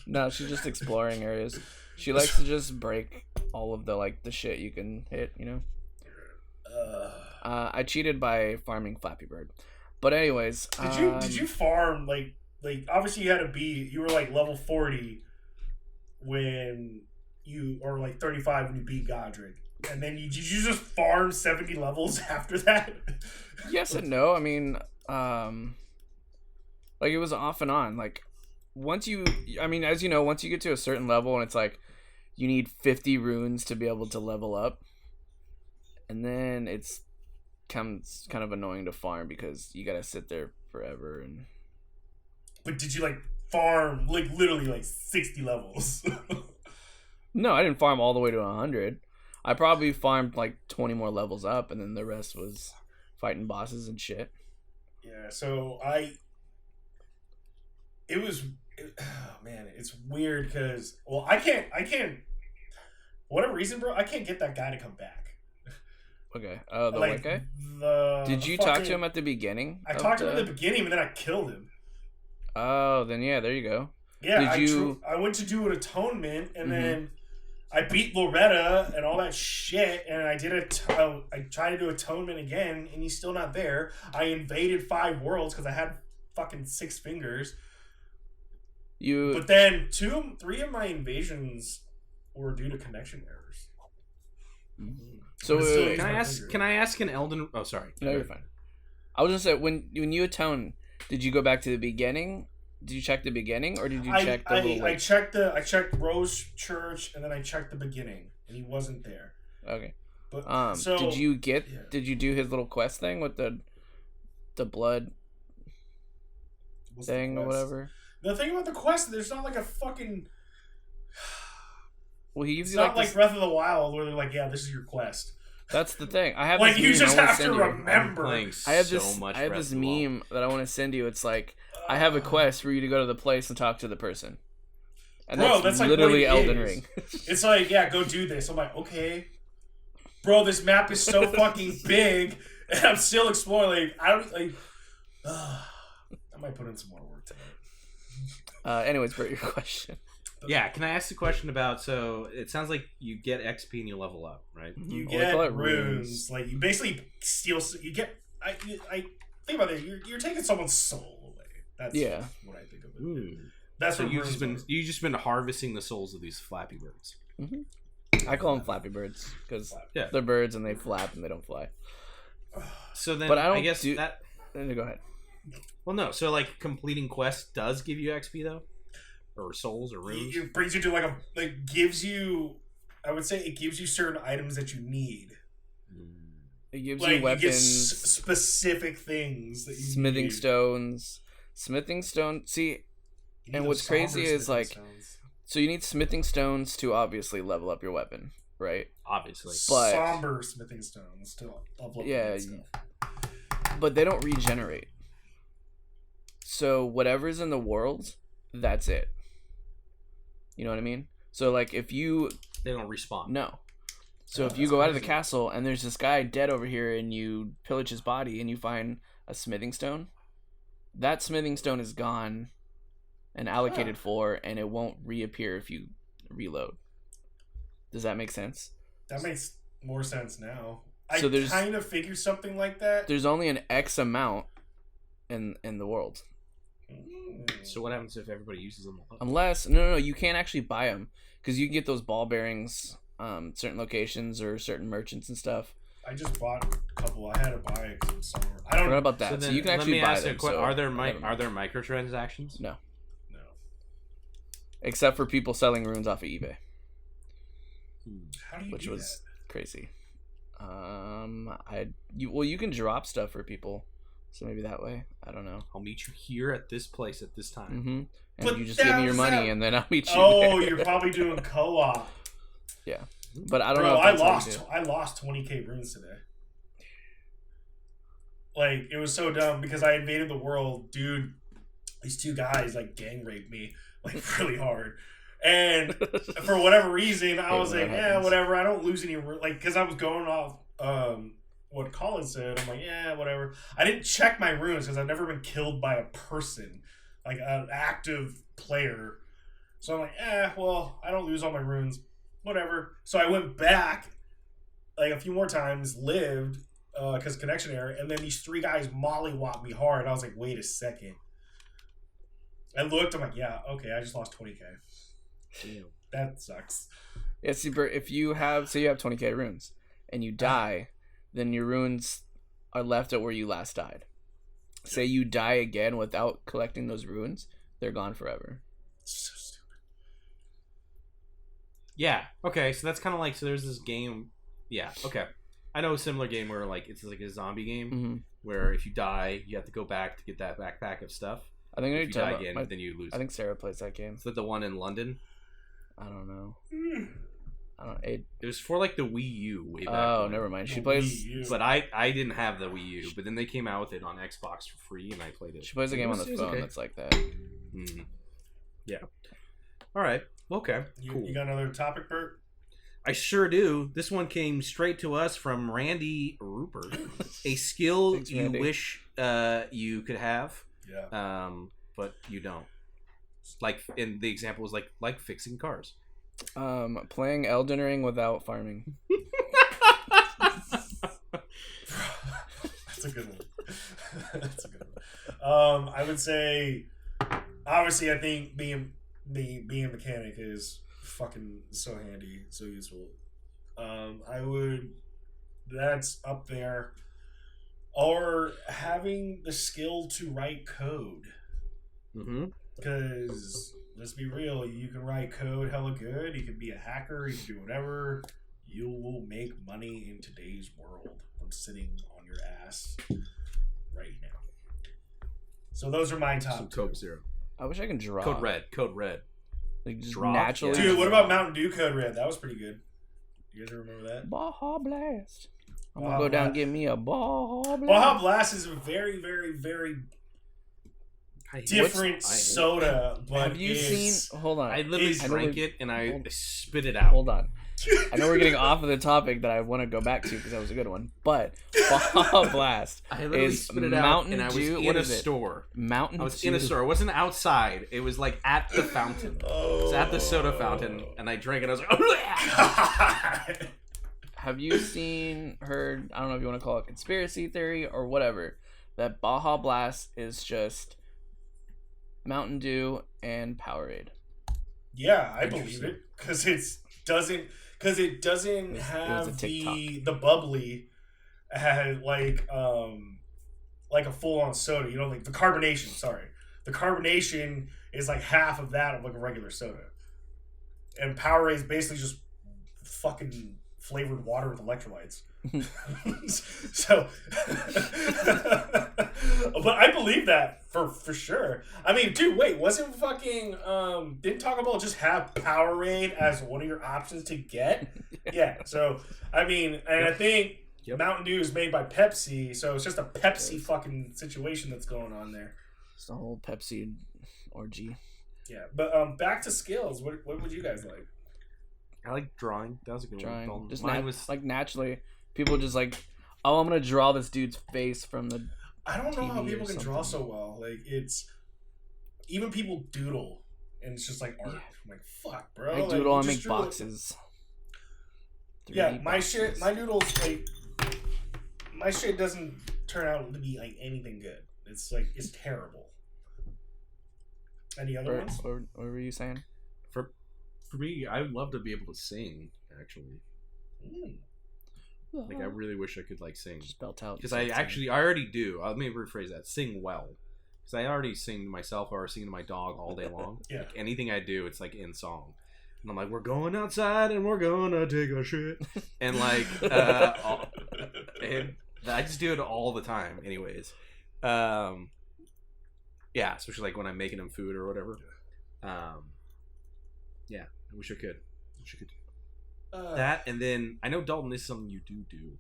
No, she's just exploring areas. She likes to just break all of the shit you can hit, you know? I cheated by farming Flappy Bird. But anyways, did you farm like obviously you had to be, you were like level 40 when you, or like 35 when you beat Godric, and then did you just farm 70 levels after that? Yes and no. I mean, like it was off and on. Like once you, as you know, once you get to a certain level and it's like you need 50 runes to be able to level up, and then it's comes kind of annoying to farm because you gotta sit there forever. And but did you like farm like literally like 60 levels? No, I didn't farm all the way to 100. I probably farmed like 20 more levels up, and then the rest was fighting bosses and shit. Yeah, so it's weird because, well, I can't, for whatever reason, bro, I can't get that guy to come back. Okay, the white guy? Did you talk to him at the beginning? I talked to him at the beginning, but then I killed him. Oh, then yeah, there you go. Yeah, I went to do an atonement, and then I beat Loretta and all that shit, and I tried to do atonement again, and he's still not there. I invaded 5 worlds because I had fucking 6 fingers. But then 3 of my invasions were due to connection errors. So can I ask an Elden? Oh, sorry. No, you're fine. I was gonna say when you atone, did you go back to the beginning? Did you check the beginning, or did you check the little? I checked Rose Church, and then I checked the beginning, and he wasn't there. Okay. But did you do his little quest thing with the blood thing or whatever? The thing about the quest, there's not like a fucking. Well, he gives it's you not like Breath of the Wild where they're like, yeah, this is your quest. That's the thing. I have like this you meme just have to remember. I have this meme that I want to send you. It's like I have a quest for you to go to the place and talk to the person. And that's literally like Elden Ring. It's like, yeah, go do this. I'm like, okay, bro, this map is so fucking big, and I'm still exploring. Like, I might put in some more work tonight. Anyways, Bert, your question. Yeah, can I ask a question about? So it sounds like you get XP and you level up, right? You get runes. Like you basically steal. You get. I think about it. You're taking someone's soul away. That's what I think of it. That's so what you just been harvesting the souls of these Flappy Birds. I call them Flappy Birds because they're birds and they flap and they don't fly. So then, but I guess that. Go ahead. Well, no. So like completing quests does give you XP though. Or souls or runes. It brings you to gives you. I would say it gives you certain items that you need. It gives you weapons, specific things that you smithing need. stones. See, and what's crazy is like, so you need smithing stones to obviously level up your weapon, right? Obviously, but somber smithing stones to level up your stuff. But they don't regenerate. So whatever's in the world, that's it. You know what I mean? So like if you... They don't respawn. No. So if you go out of the castle and there's this guy dead over here and you pillage his body and you find a smithing stone, that smithing stone is gone and allocated for, and it won't reappear if you reload. Does that make sense? That makes more sense now. So I kind of figured something like that. There's only an X amount in the world. So what happens if everybody uses them? Unless no, you can't actually buy them because you can get those ball bearings, certain locations or certain merchants and stuff. I just bought a couple. I had to buy it because I don't know about that. So you can actually buy them. Are there microtransactions? No. Except for people selling runes off of eBay. How do you which do was that? Crazy. You can drop stuff for people. So maybe that way. I don't know. I'll meet you here at this place at this time. Mm-hmm. And you just give me your money, and then I'll meet you. Oh, you're probably doing co-op. Yeah, but I don't know. I lost 20k runes today. Like, it was so dumb because I invaded the world, dude. These two guys like gang raped me like really hard, and for whatever reason, I was like, yeah, whatever. I don't lose any like because I was going off what Colin said. I'm like, yeah, whatever. I didn't check my runes because I've never been killed by a person, like an active player. So I'm like, well, I don't lose all my runes, whatever. So I went back like a few more times, lived. Because connection error, and then these three guys mollywopped me hard. I was like, wait a second. I looked, I'm like, yeah, okay, I just lost 20k. Damn. That sucks. Yeah, see, Bert, if you have 20k runes and you die, then your runes are left at where you last died. Say you die again without collecting those runes, they're gone forever. So stupid. Yeah. Okay. So that's kind of like there's this game. Yeah. Okay. I know a similar game where like it's like a zombie game where if you die, you have to go back to get that backpack of stuff. I think if you die again, then you lose. I think Sarah plays that game. Is that the one in London? I don't know. It was for like the Wii U way back. Oh, when. never mind. She plays. But I didn't have the Wii U. But then they came out with it on Xbox for free, and I played it. She plays a game on the phone that's like that. Yeah. All right. Okay. Cool. You got another topic, Bert? I sure do. This one came straight to us from Randy Rupert. A skill Thanks, you Randy. wish you could have, but you don't. Like, and the example was like fixing cars. Playing Elden Ring without farming. That's a good one. That's a good one. I would say, obviously, I think being a mechanic is fucking so handy, so useful. That's up there. Or having the skill to write code. Because let's be real, you can write code hella good, you can be a hacker, you can do whatever. You will make money in today's world from sitting on your ass right now. So those are my top Some two. Code Zero. I wish I can draw. Code Red. Like just Draw. naturally. Dude, what about Mountain Dew Code Red? That was pretty good. You guys remember that? Baja Blast. I'm gonna Baja go down and Blast. get me a Baja Blast. Baja Blast is a very, very, very different soda, but Have you seen? Hold on. I literally It's- drank it and I spit it out. Hold on. I know we're getting off of the topic that I want to go back to because that was a good one. But Baja Blast I literally is spit it out Mountain and I was Dew. in What a is it? store. Mountain I was Dew. in a store. It wasn't outside. It was like at the fountain. It was at the soda fountain, and I drank it. I was like, Have you heard, I don't know if you want to call it conspiracy theory or whatever, that Baja Blast is just Mountain Dew and Powerade? Yeah, I believe it because it doesn't have a the bubbly like a full on soda. You know, like the carbonation. Sorry, the carbonation is like half of that of like a regular soda, and Powerade is basically just fucking flavored water with electrolytes. So, but I believe that for sure. I mean, dude, wait, wasn't fucking didn't Taco Bell just have Powerade as one of your options to get? Yeah. So I mean, and I think Mountain Dew is made by Pepsi, so it's just a Pepsi fucking situation that's going on there. It's the whole Pepsi orgy. Yeah, but back to skills. What would you guys like? I like drawing. That was a good Drawing. one. Just Mine was like naturally, people just like, oh, I'm gonna draw this dude's face from the. I don't know how TV people or can draw so something. well. Like it's even people doodle, and it's just like art. Yeah. I'm like, fuck, bro. I Like, doodle you and just make drew it. boxes. Yeah, 3D my boxes. shit, my doodles, like my shit doesn't turn out to be like anything good. It's like it's terrible. Any other Bert, ones? what were you saying? for me. I would love to be able to sing. Actually, like I really wish I could like sing. Just belt out. Because I already do. Let me rephrase that. Sing well. Because I already sing to myself or sing to my dog all day long. Yeah. Like anything I do, it's like in song. And I'm like, we're going outside and we're gonna take a shit. And like, and I just do it all the time. Anyways, yeah. Especially like when I'm making them food or whatever. Yeah. I wish I could. That and then I know Dalton is something you do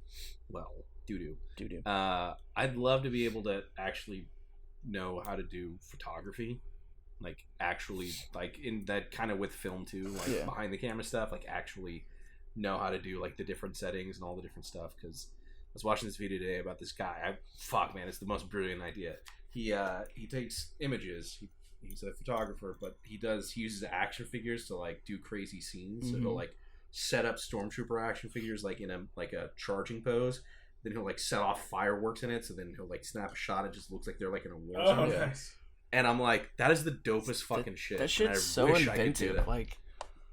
well. Doo-doo. Doo-doo. I'd love to be able to actually know how to do photography. Like, actually, like, in that kind of with film, too. Like, behind the camera stuff. Like, actually know how to do, like, the different settings and all the different stuff. Because I was watching this video today about this guy. Fuck, man, it's the most brilliant idea. He takes images. He's a photographer, but he uses action figures to, like, do crazy scenes. So he'll, like, set up stormtrooper action figures, like, in a charging pose. Then he'll, like, set off fireworks in it. So then he'll, like, snap a shot. It just looks like they're, like, in a war zone. Nice. And I'm like, that is the dopest fucking shit. That shit's so inventive. Like,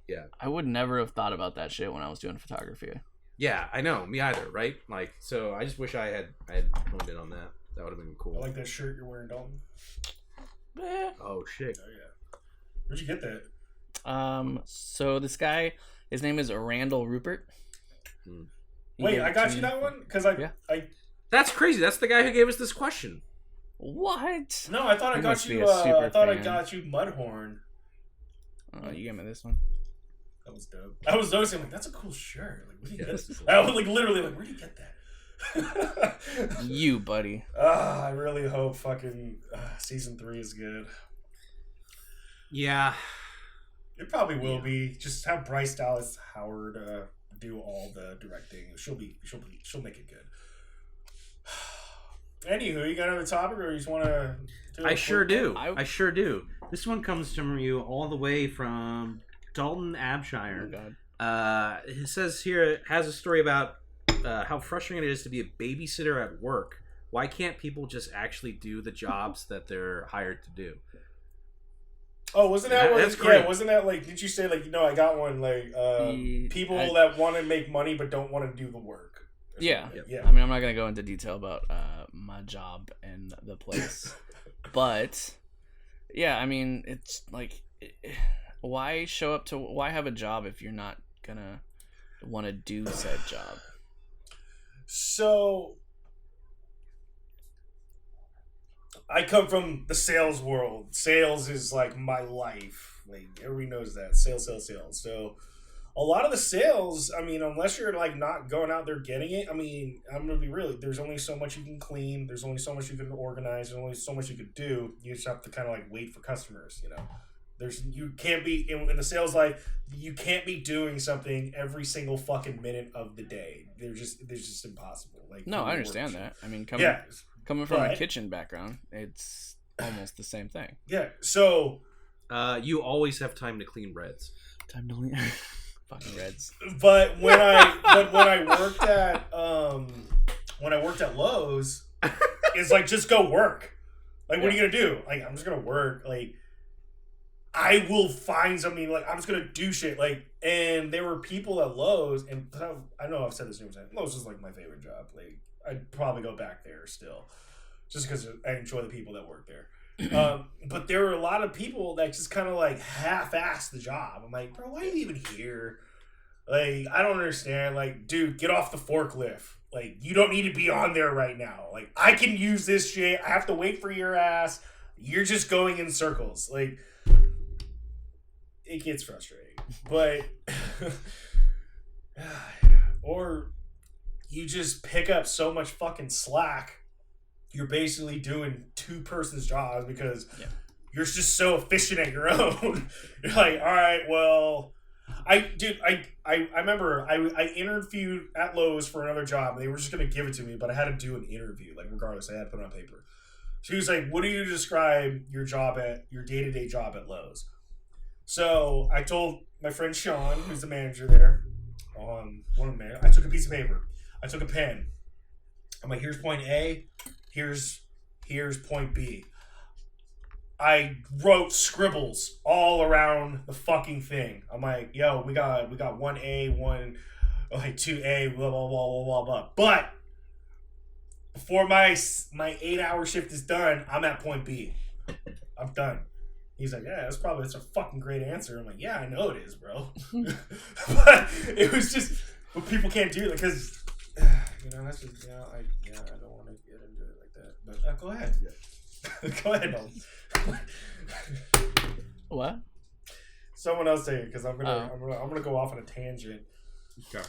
yeah, I would never have thought about that shit when I was doing photography. Yeah, I know. Me either, right? Like, so I just wish I had honed in on that. That would have been cool. I like that shirt you're wearing, Dalton. Oh shit! Oh yeah. Where'd you get that? So this guy, his name is Randall Rupert. Wait, I got you that one because I. That's crazy. That's the guy who gave us this question. What? No, I thought I got you. I thought I got you Mudhorn. Oh, you gave me this one. That was dope. I was noticing, like, that's a cool shirt. Like, where do you get this? I was like, literally, like, where do you get that? You, buddy. I really hope fucking season 3 is good. Yeah, it probably will be. Just have Bryce Dallas Howard do all the directing. She'll make it good. Anywho, you got another topic, or you just want to? I sure do. I sure do. This one comes from you all the way from Dalton, Abshire. Oh God. It says here it has a story about how frustrating it is to be a babysitter at work. Why can't people just actually do the jobs that they're hired to do? Oh, wasn't that what? That's great. Yeah, wasn't that like? Did you say like? I got one like people that want to make money but don't want to do the work. Yeah. Yeah. I mean, I'm not gonna go into detail about my job and the place, but yeah, I mean, it's like, why have a job if you're not gonna want to do said job? So, I come from the sales world. Sales is like my life. Like, everybody knows that. Sales. So, a lot of the sales, I mean, unless you're like not going out there getting it, I mean, I'm gonna be real. There's only so much you can clean. There's only so much you can organize. There's only so much you could do. You just have to kind of like wait for customers. You can't be in the sales life. You can't be doing something every single fucking minute of the day. There's just impossible. Like, no, I understand that. I mean, coming from a kitchen background, it's almost the same thing. Yeah. So, you always have time to clean Reds. Time to leave. Fucking Reds. But when I worked at Lowe's, it's like, just go work. Like, what are you gonna do? Like, I'm just gonna work. Like, I will find something. Like, I'm just gonna do shit. Like, and there were people at Lowe's, and I know I've said this numerous times. Lowe's is like my favorite job. Like, I'd probably go back there still, just because I enjoy the people that work there. But there were a lot of people that just kind of like half-assed the job. I'm like, bro, why are you even here? Like, I don't understand. Like, dude, get off the forklift. Like, you don't need to be on there right now. Like, I can use this shit. I have to wait for your ass. You're just going in circles. Like, it gets frustrating. But, or you just pick up so much fucking slack. You're basically doing two persons' jobs because you're just so efficient at your own. You're like, all right, well, I remember I interviewed at Lowe's for another job. They were just gonna give it to me, but I had to do an interview. Like, regardless, I had to put it on paper. She was like, "What do you describe your day-to-day job at Lowe's?" So I told my friend Sean, who's the manager there, one of the managers. I took a piece of paper. I took a pen. I'm like, here's point A. Here's point B. I wrote scribbles all around the fucking thing. I'm like, yo, we got 1A, 2A, blah blah blah blah blah blah. But before my 8-hour shift is done, I'm at point B. I'm done. He's like, yeah, that's a fucking great answer. I'm like, yeah, I know it is, bro. But it was just what people can't do because that's just I don't want to get into it like that. But go ahead. Go ahead, Dalton. What? Someone else say it because I'm gonna go off on a tangent. Okay.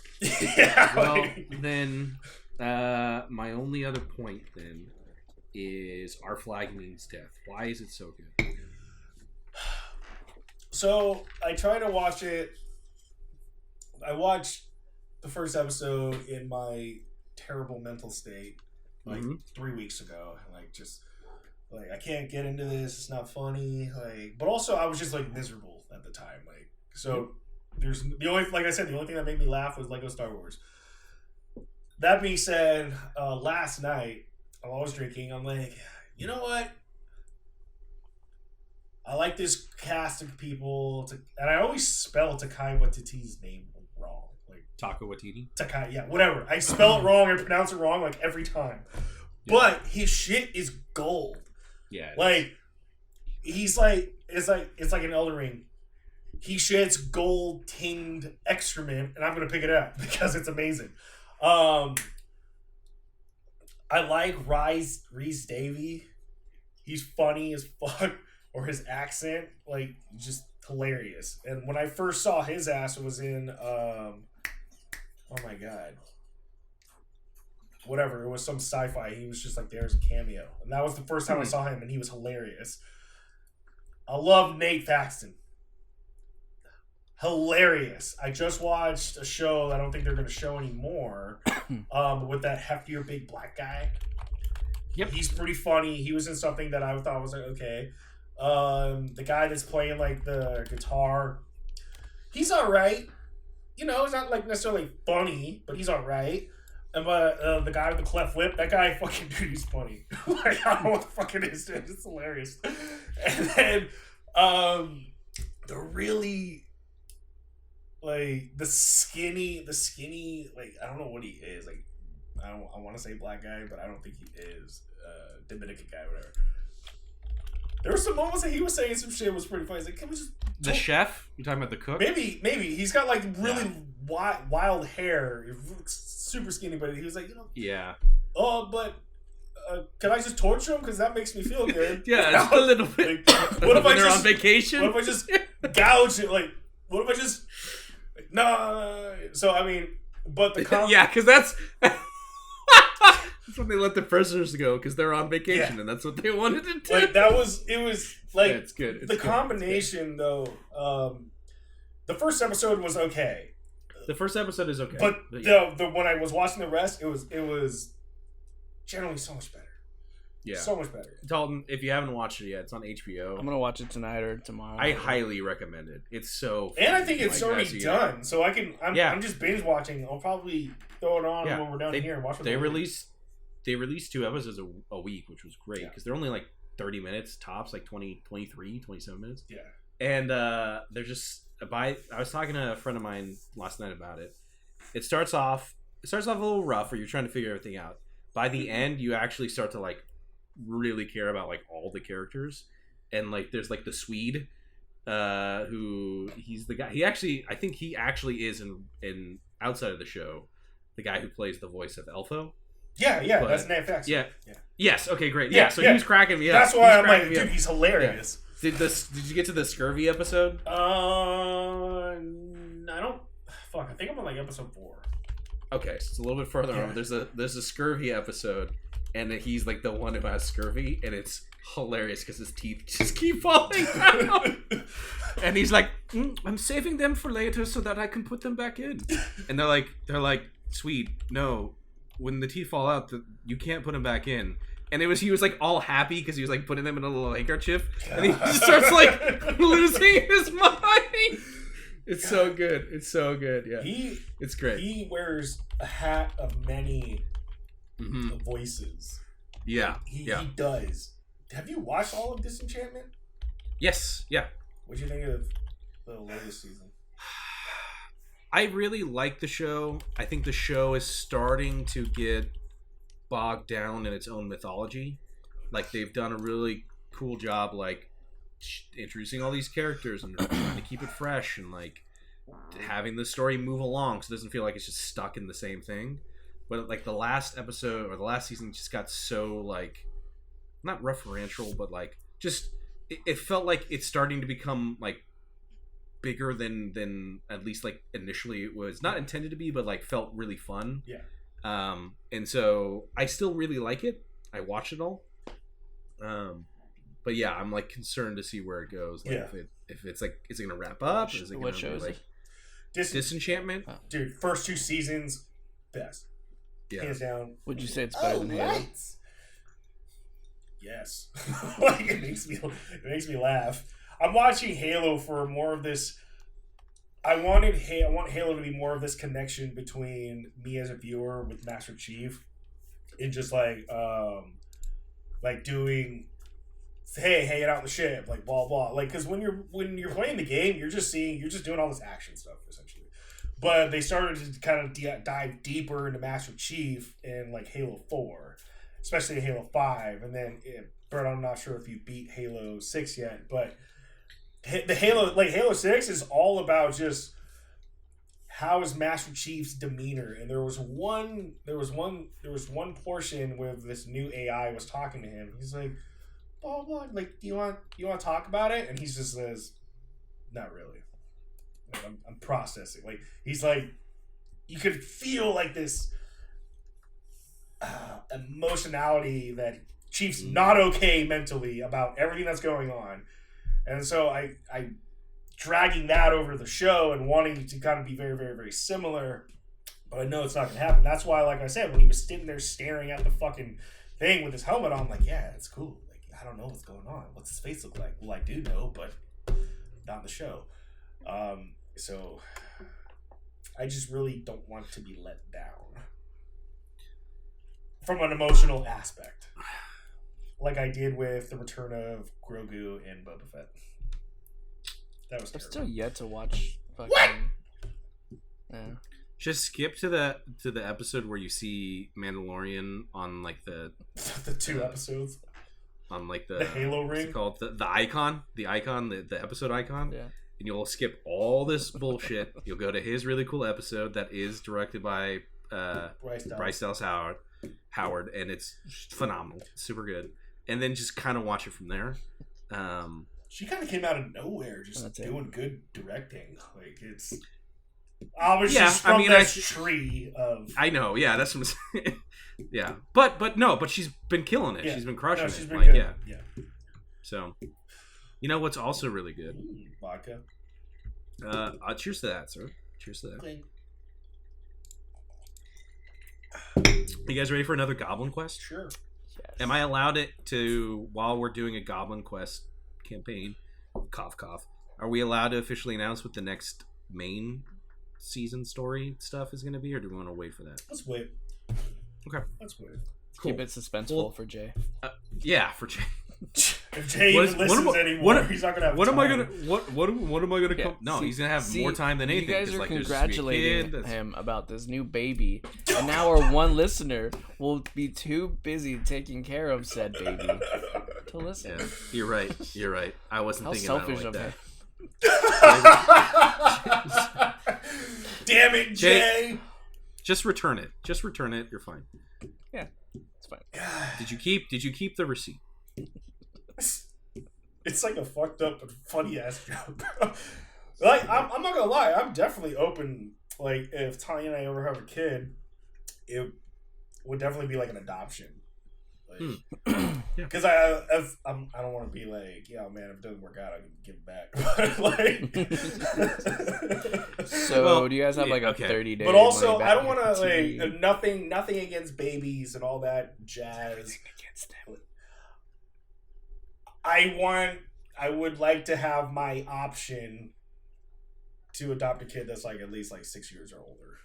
Yeah. Well, like- then, my only other point then is our flag means death. Why is it so good? So I try to watch it. I watched the first episode in my terrible mental state like Mhm. 3 weeks ago. Like just like I can't get into this. It's not funny. Like, but also I was just like miserable at the time. Like so, there's the only like I said the only thing that made me laugh was Lego Star Wars. That being said, last night while I was drinking, I'm like, you know what? I like this cast of people, and I always spell Takai Waititi's name wrong. Like Taco Waititi. Takai, yeah, whatever. I spell it wrong and pronounce it wrong like every time. Yeah. But his shit is gold. Yeah. Like he's like it's like an Elden Ring. He sheds gold tinged excrement, and I'm gonna pick it up because it's amazing. I like Rhys Davy. He's funny as fuck. Or his accent, like, just hilarious. And when I first saw his ass, it was in, oh my god. Whatever, it was some sci-fi. He was just like, there's a cameo. And that was the first time I saw him, and he was hilarious. I love Nate Faxon. Hilarious. I just watched a show that I don't think they're going to show anymore, with that heftier big black guy. Yep. He's pretty funny. He was in something that I thought was like, okay. The guy that's playing like the guitar, he's all right. You know, he's not like necessarily funny, but he's all right. And but the guy with the cleft lip, that guy fucking dude, he's funny. Like I don't know what the fuck it is, dude. It's hilarious. And then the really like the skinny like I don't know what he is. Like I want to say black guy, but I don't think he is. Dominican guy, whatever. There were some moments that he was saying some shit was pretty funny. He's like, can we just... The chef? You talking about the cook? Maybe. He's got like really wild hair. Super skinny, but he was like, you know... Yeah. Oh, but... can I just torture him? Because that makes me feel good. Yeah, just a little bit. Like, what if I When they're just... on vacation? What if I just gouge it? Like, what if I just... Like, nah. So, I mean... But the... Yeah, because that's... That's when they let the prisoners go because they're on vacation and that's what they wanted to do. Like it was like yeah, it's good. It's the good. combination though. The first episode was okay. The first episode is okay, but yeah. the when I was watching the rest, it was generally so much better. Yeah, so much better. Dalton, if you haven't watched it yet, it's on HBO. I'm gonna watch it tonight or tomorrow. I highly recommend it. It's so And I funny. think it's Like, already as you- done, so I can. Yeah. I'm just binge watching. I'll probably throw it on Yeah. when we're down They- here and watch it. They released 2 episodes a week, which was great Yeah. because they're only like 30 minutes tops, like 20, 23, 27 minutes. Yeah. And they're just I was talking to a friend of mine last night about it. It starts off a little rough where you're trying to figure everything out. By the end, you actually start to like really care about like all the characters. And like there's like the Swede who he's the guy. I think he actually is in outside of the show, the guy who plays the voice of Elfo. Yeah, But- that's Netflix. Yeah. Yes. Okay. Great. Yeah, Yeah. So yeah. he's cracking me up. That's why He's I'm like, cracking me dude, up. he's hilarious. Did you get to the scurvy episode? I don't. Fuck, I think I'm on like episode 4. Okay, so it's a little bit further Yeah. on. There's a scurvy episode, and he's like the one who has scurvy, and it's hilarious because his teeth just keep falling out. And he's like, I'm saving them for later so that I can put them back in. And they're like, sweet, no. When the teeth fall out, you can't put them back in. And he was like all happy because he was like putting them in a little handkerchief, and he just starts like losing his mind. It's so good. It's so good. Yeah, it's great. He wears a hat of many Mhm. voices. Yeah, He yeah. does. Have you watched all of Disenchantment? Yes, yeah. What'd you think of the latest season? I really like the show. I think the show is starting to get bogged down in its own mythology. Like they've done a really cool job, like introducing all these characters and trying to keep it fresh and like having the story move along, so it doesn't feel like it's just stuck in the same thing. But like the last episode or the last season just got so like not referential, but like just it felt like it's starting to become like bigger than at least like initially it was not intended to be, but like felt really fun. Yeah. And so I still really like it. I watched it all. But yeah, I'm like concerned to see where it goes. Like if it's like, is it gonna wrap up? Is it gonna be like Disenchantment? Oh. Dude, first 2 seasons, best. Yeah. Hands down. Would you say it's better than Halo? Yes. Like it makes me laugh. I'm watching Halo for more of this. I want Halo to be more of this connection between me as a viewer with Master Chief, and just like doing, hey, hanging out in the ship, like blah blah. Like, because when you're playing the game, you're just doing all this action stuff essentially. But they started to kind of dive deeper into Master Chief in like Halo 4, especially in Halo 5, and then Bert, I'm not sure if you beat Halo 6 yet, but the Halo 6 is all about just how is Master Chief's demeanor. And there was one portion where this new AI was talking to him. He's like, blah blah, like, do you want to talk about it? And he just says, not really. Like, I'm processing. Like, he's like, you could feel like this emotionality that Chief's not okay mentally about everything that's going on. And so I dragging that over the show and wanting to kind of be very, very, very similar, but I know it's not going to happen. That's why, like I said, when he was sitting there staring at the fucking thing with his helmet on, I'm like, yeah, it's cool. Like, I don't know what's going on. What's his face look like? Well, I do know, but not in the show. So I just really don't want to be let down from an emotional aspect, like I did with the return of Grogu and Boba Fett. That was terrible. I'm still yet to watch. Fucking... What? Yeah. Just skip to the episode where you see Mandalorian on like the 2 episodes on like the Halo ring. What's it called? The icon, the episode icon. Yeah. And you'll skip all this bullshit. You'll go to his really cool episode that is directed by Bryce Dallas Howard, and it's phenomenal, super good. And then just kind of watch it from there. She kind of came out of nowhere, just doing good directing. Like, it's obviously from this tree of. I know, yeah, that's what I'm saying. Yeah, but she's been killing it. Yeah. She's been crushing it. She's been like, good. Yeah. So, you know what's also really good? Vodka. Cheers to that, sir. Cheers to that. Okay. You guys ready for another Goblin Quest? Sure. Yes. Am I allowed it to, while we're doing a Goblin Quest campaign, cough cough, are we allowed to officially announce what the next main season story stuff is going to be, or do we want to wait for that? Let's wait. Okay. Let's wait. Cool. Keep it suspenseful for Jay. Yeah, for Jay. If Jay even listens anymore, he's not gonna have what time. am I gonna what am I gonna come? No, he's gonna have more time than anything. You guys are like, congratulating him about this new baby, and now our one listener will be too busy taking care of said baby to listen. Yeah, you're right. You're right. I wasn't How thinking selfish about it like that. Damn it, Jay! Just return it. Just return it. You're fine. Yeah, it's fine. Did you keep the receipt? It's like a fucked up but funny ass joke. Like, I'm not gonna lie, I'm definitely open. Like, if Tanya and I ever have a kid, it would definitely be like an adoption. Because I don't want to be like, yeah, man, if it doesn't work out, I can give it back. But like, so do you guys have like a 30 day? But also, I don't want to like nothing against babies and all that jazz. Against them. I would like to have my option to adopt a kid that's like at least like 6 years or older.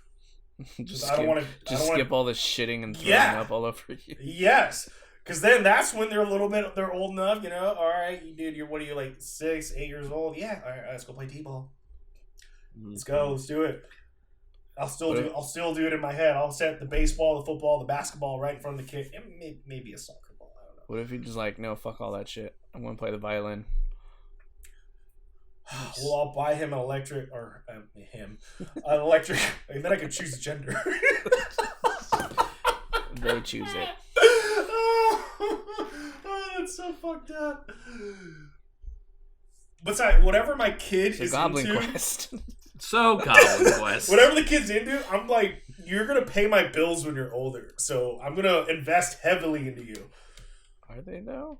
Just I don't want to skip all the shitting and throwing up all over you. Yes, because then that's when they're they're old enough, you know. All right, dude, what are you, like 6, 8 years old? Yeah, all right, let's go play t-ball. Let's go, let's do it. I'll still do it in my head. I'll set the baseball, the football, the basketball right in front of the kid, and maybe a soccer ball. I don't know. What if you just like, no, fuck all that shit. I'm gonna play the violin. Well, I'll buy him an electric, or an electric, and then I can choose gender. They choose it. Oh, that's so fucked up. Besides, whatever my kid The is Goblin into, Quest. So, Goblin Quest. whatever the kid's into, I'm like, you're gonna pay my bills when you're older, so I'm gonna invest heavily into you. Are they though?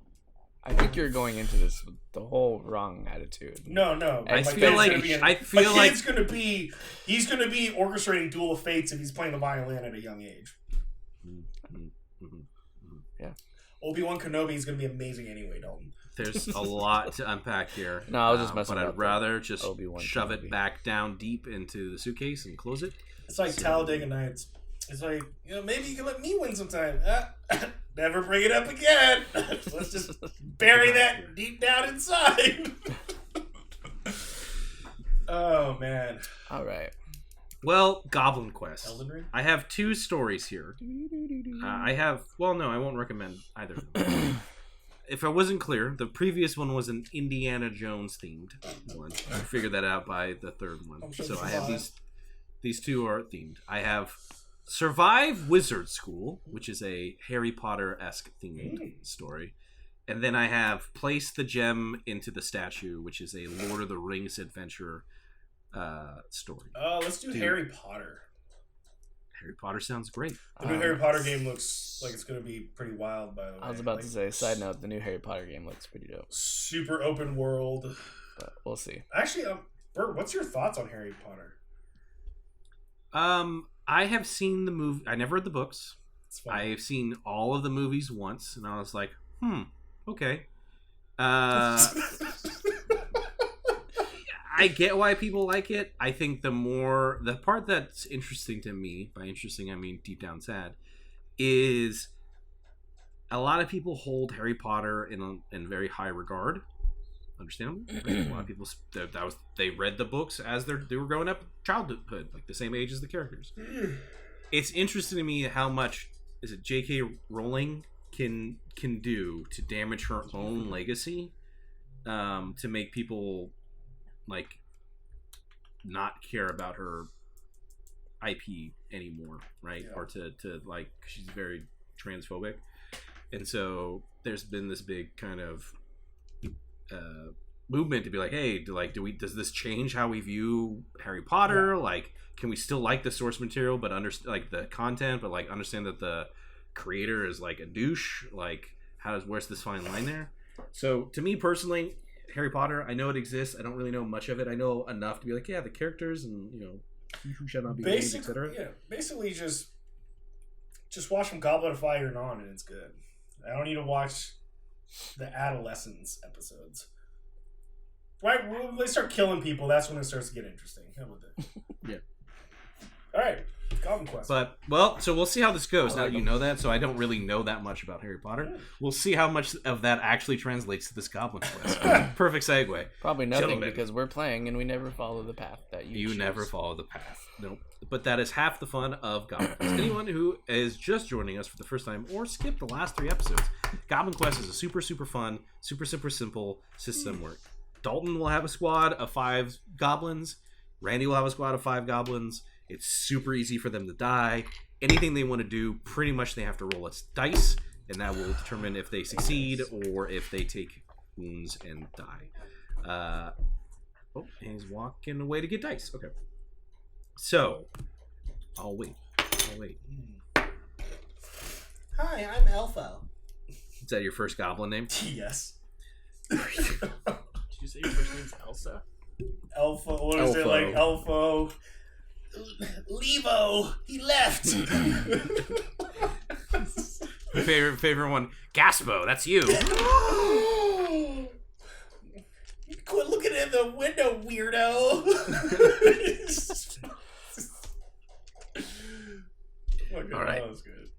I think you're going into this with the whole wrong attitude. No. I my feel kid's like- gonna be I feel my like- kid's gonna be. He's gonna be orchestrating Duel of Fates if he's playing the violin at a young age. Obi-Wan Kenobi is gonna be amazing anyway, Dalton. There's a lot to unpack here. No, I was just messing But up I'd rather just Obi-Wan shove Kenobi. it back down deep into the suitcase and close it. It's like Talladega Nights. It's like, maybe you can let me win sometime. Never bring it up again. Let's just bury that deep down inside. Oh man. All right. Well, Goblin Quest. Elden Ring? I have 2 stories here. I won't recommend either of them. If I wasn't clear, the previous one was an Indiana Jones themed one. I figured that out by the third one. I'm sure So you I have survived. these 2 are themed. I have Survive Wizard School, which is a Harry Potter-esque themed story. And then I have Place the Gem into the Statue, which is a Lord of the Rings adventure story. Let's do Dude. Harry Potter. Harry Potter sounds great. The new Harry Potter game looks like it's going to be pretty wild, by the way. I was about Like, to say, side note, the new Harry Potter game looks pretty dope. super open world. But we'll see. Actually, Bert, what's your thoughts on Harry Potter? I have seen the movie. I never read the books. It's fun. I have seen all of the movies once, and I was like, okay. I get why people like it. I think the part that's interesting to me, by interesting I mean deep down sad, is a lot of people hold Harry Potter in very high regard. Understandable. A lot of people they read the books as they were growing up, childhood, like the same age as the characters. It's interesting to me how much is it J.K. Rowling can do to damage her own legacy, to make people like not care about her IP anymore, right? Yeah. Or to like, she's very transphobic, and so there's been this big kind of movement to be like, hey, does this change how we view Harry Potter? Yeah. Like, can we still like the source material but like the content, but like understand that the creator is like a douche? Like, where's this fine line there? So to me personally, Harry Potter, I know it exists. I don't really know much of it. I know enough to be like, yeah, the characters and who shall not be named, etc. Basically just watch from Goblet of Fire on, and it's good. I don't need to watch the Adolescence episodes. Right when they start killing people, that's when it starts to get interesting. How about that? Yeah. All right, Goblin Quest. But so we'll see how this goes. I Now like you them. know that, so I don't really know that much about Harry Potter. Yeah. We'll see how much of that actually translates to this Goblin Quest. Perfect segue. Probably nothing Gentlemen. because we're playing and we never follow the path that you choose. never follow the path. Nope. But that is half the fun of Goblin Quest. Anyone who is just joining us for the first time or skipped the last 3 episodes, Goblin Quest is a super fun, super simple system where Dalton will have a squad of 5 goblins. Randy will have a squad of 5 goblins. It's super easy for them to die. Anything they want to do, pretty much they have to roll a dice, and that will determine if they succeed or if they take wounds and die. And he's walking away to get dice. Okay. So, I'll wait. Hi, I'm Elfo. Is that your first goblin name? Yes. Did you say your first name's Elsa? Elfo. What is it like? Elfo. Levo. He left. My favorite one. Gaspo, that's you. Quit looking in the window, weirdo. Okay, All right. That was good.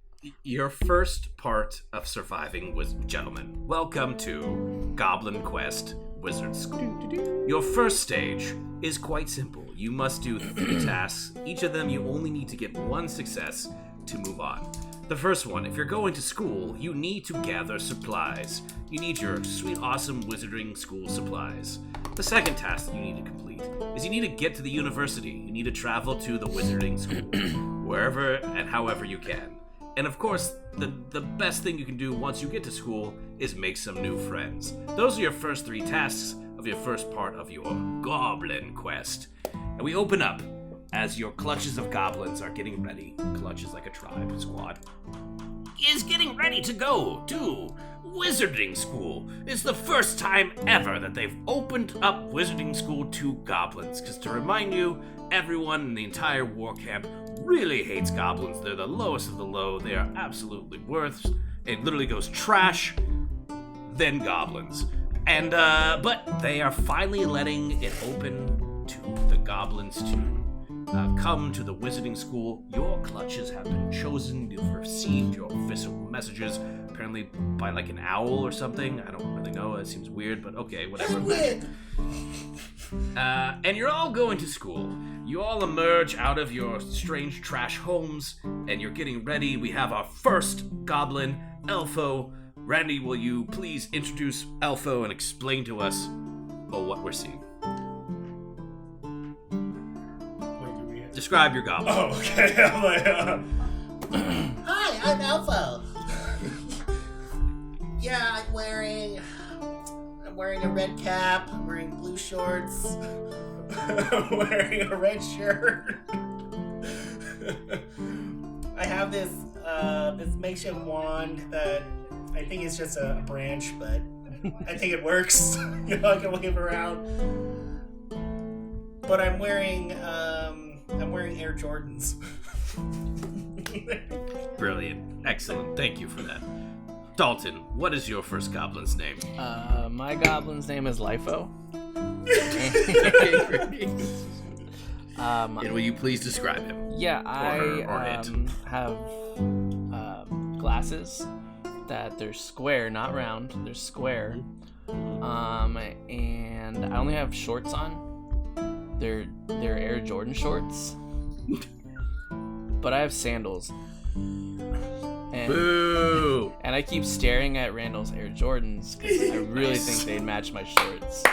Your first part of surviving was, gentlemen, welcome to Goblin Quest Wizard School. Your first stage is quite simple. You must do 3 tasks. Each of them you only need to get 1 success to move on. The first one, if you're going to school, you need to gather supplies. You need your sweet, awesome wizarding school supplies. The second task that you need to complete is you need to get to the university. You need to travel to the wizarding school, wherever and however you can. And of course, the best thing you can do once you get to school is make some new friends. Those are your first 3 tasks. of your first part of your Goblin Quest. And we open up as your clutches of goblins are getting ready. Clutches like a tribe squad. Is getting ready to go to Wizarding School. It's the first time ever that they've opened up Wizarding School to goblins. Because to remind you, everyone in the entire war camp really hates goblins. They're the lowest of the low. They are absolutely worse. It literally goes trash, then goblins. And, but they are finally letting it open to the goblins to come to the Wizarding School. Your clutches have been chosen. You've received your official messages, apparently by like an owl or something. I don't really know. It seems weird, but okay, whatever. And you're all going to school. You all emerge out of your strange trash homes, and you're getting ready. We have our first goblin, Elfo. Randy, will you please introduce Elfo and explain to us what we're seeing? Describe your goblin. Oh, okay. I'm like, Hi, I'm Elfo. Yeah, I'm wearing a red cap. I'm wearing blue shorts. I'm wearing a red shirt. I have this makeshift wand that I think is just a branch, but I think it works. You know, I can wave around. But I'm wearing Air Jordans. Brilliant. Excellent. Thank you for that. Dalton, what is your first goblin's name? My goblin's name is Lifo. And will you please describe him? Yeah, Or I it. have glasses that they're square, not round. They're square. And I only have shorts on. They're Air Jordan shorts. But I have sandals. Boo! And I keep staring at Randall's Air Jordans because I really think they'd match my shorts.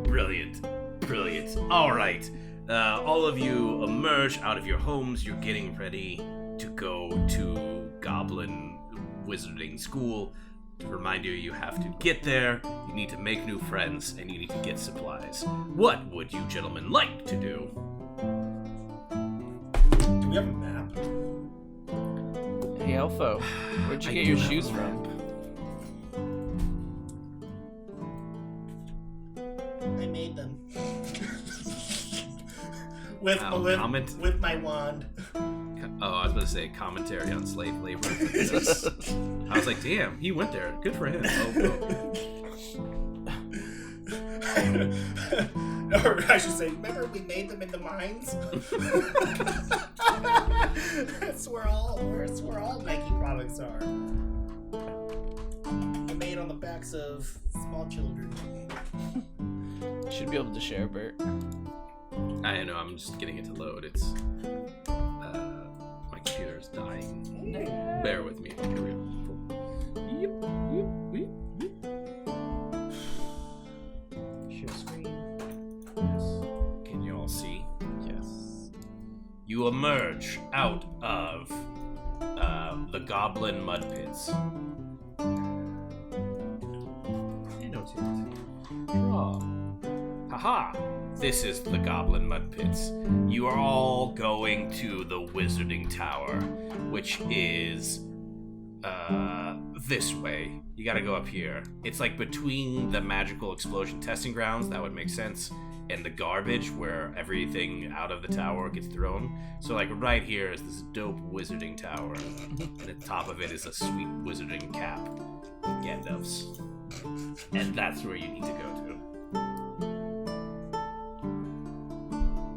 Brilliant. Brilliant. All right. All of you emerge out of your homes. You're getting ready to go to Goblin Wizarding School. To remind you, you have to get there, you need to make new friends, and you need to get supplies. What would you gentlemen like to do? Do we have a map? Hey, Elfo, where'd you I get do your have shoes a from? I made them Comment? with my wand. Oh, I was going to say commentary on slave labor. I was like, damn, he went there. Good for him. Or I should say, remember we made them in the mines? That's where all Nike products are. They're made on the backs of small children. Should be able to share, Bert. I know, I'm just getting it to load. It's my computer is dying. Bear with me. Here we go. Share screen. Can you all see? Yes. You emerge out of the Goblin Mud Pits. Annotate. Draw. Haha! This is the Goblin Mud Pits. You are all going to the Wizarding Tower, which is this way. You gotta go up here. It's like between the magical explosion testing grounds, that would make sense, and the garbage where everything out of the tower gets thrown. So like right here is this dope Wizarding Tower, and at the top of it is a sweet Wizarding cap, Gandalf's. And that's where you need to go to.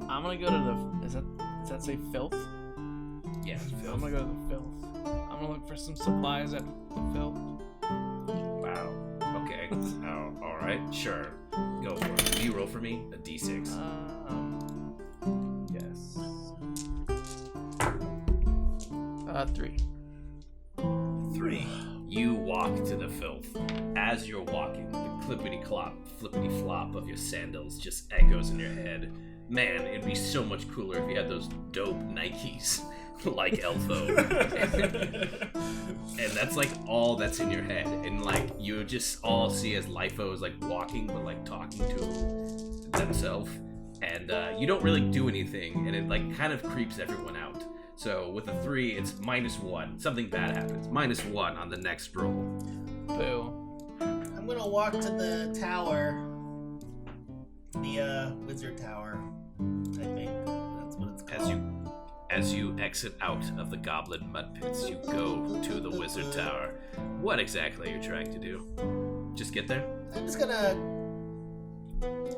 I'm gonna go to the. Does that say filth? Yeah, I'm gonna go to the filth. I'm gonna look for some supplies at the filth. Wow. Okay. Oh, all right. Sure. Go for it. Will you roll for me? A d6. Yes. 3. 3. You walk to the filth. As you're walking, the clippity-clop, flippity-flop of your sandals just echoes in your head. Man, it'd be so much cooler if you had those dope Nikes like Elfo. And that's like all that's in your head. And like you just all see as Lifo is like walking but like talking to themselves. And you don't really do anything, and it like kind of creeps everyone out. So with a 3, it's -1. Something bad happens. -1 on the next roll. Boo. I'm gonna walk to the tower. The wizard tower. I think that's what it's called. As you exit out of the goblin mud pits, you go to the wizard tower. What exactly are you trying to do? Just get there? I'm just gonna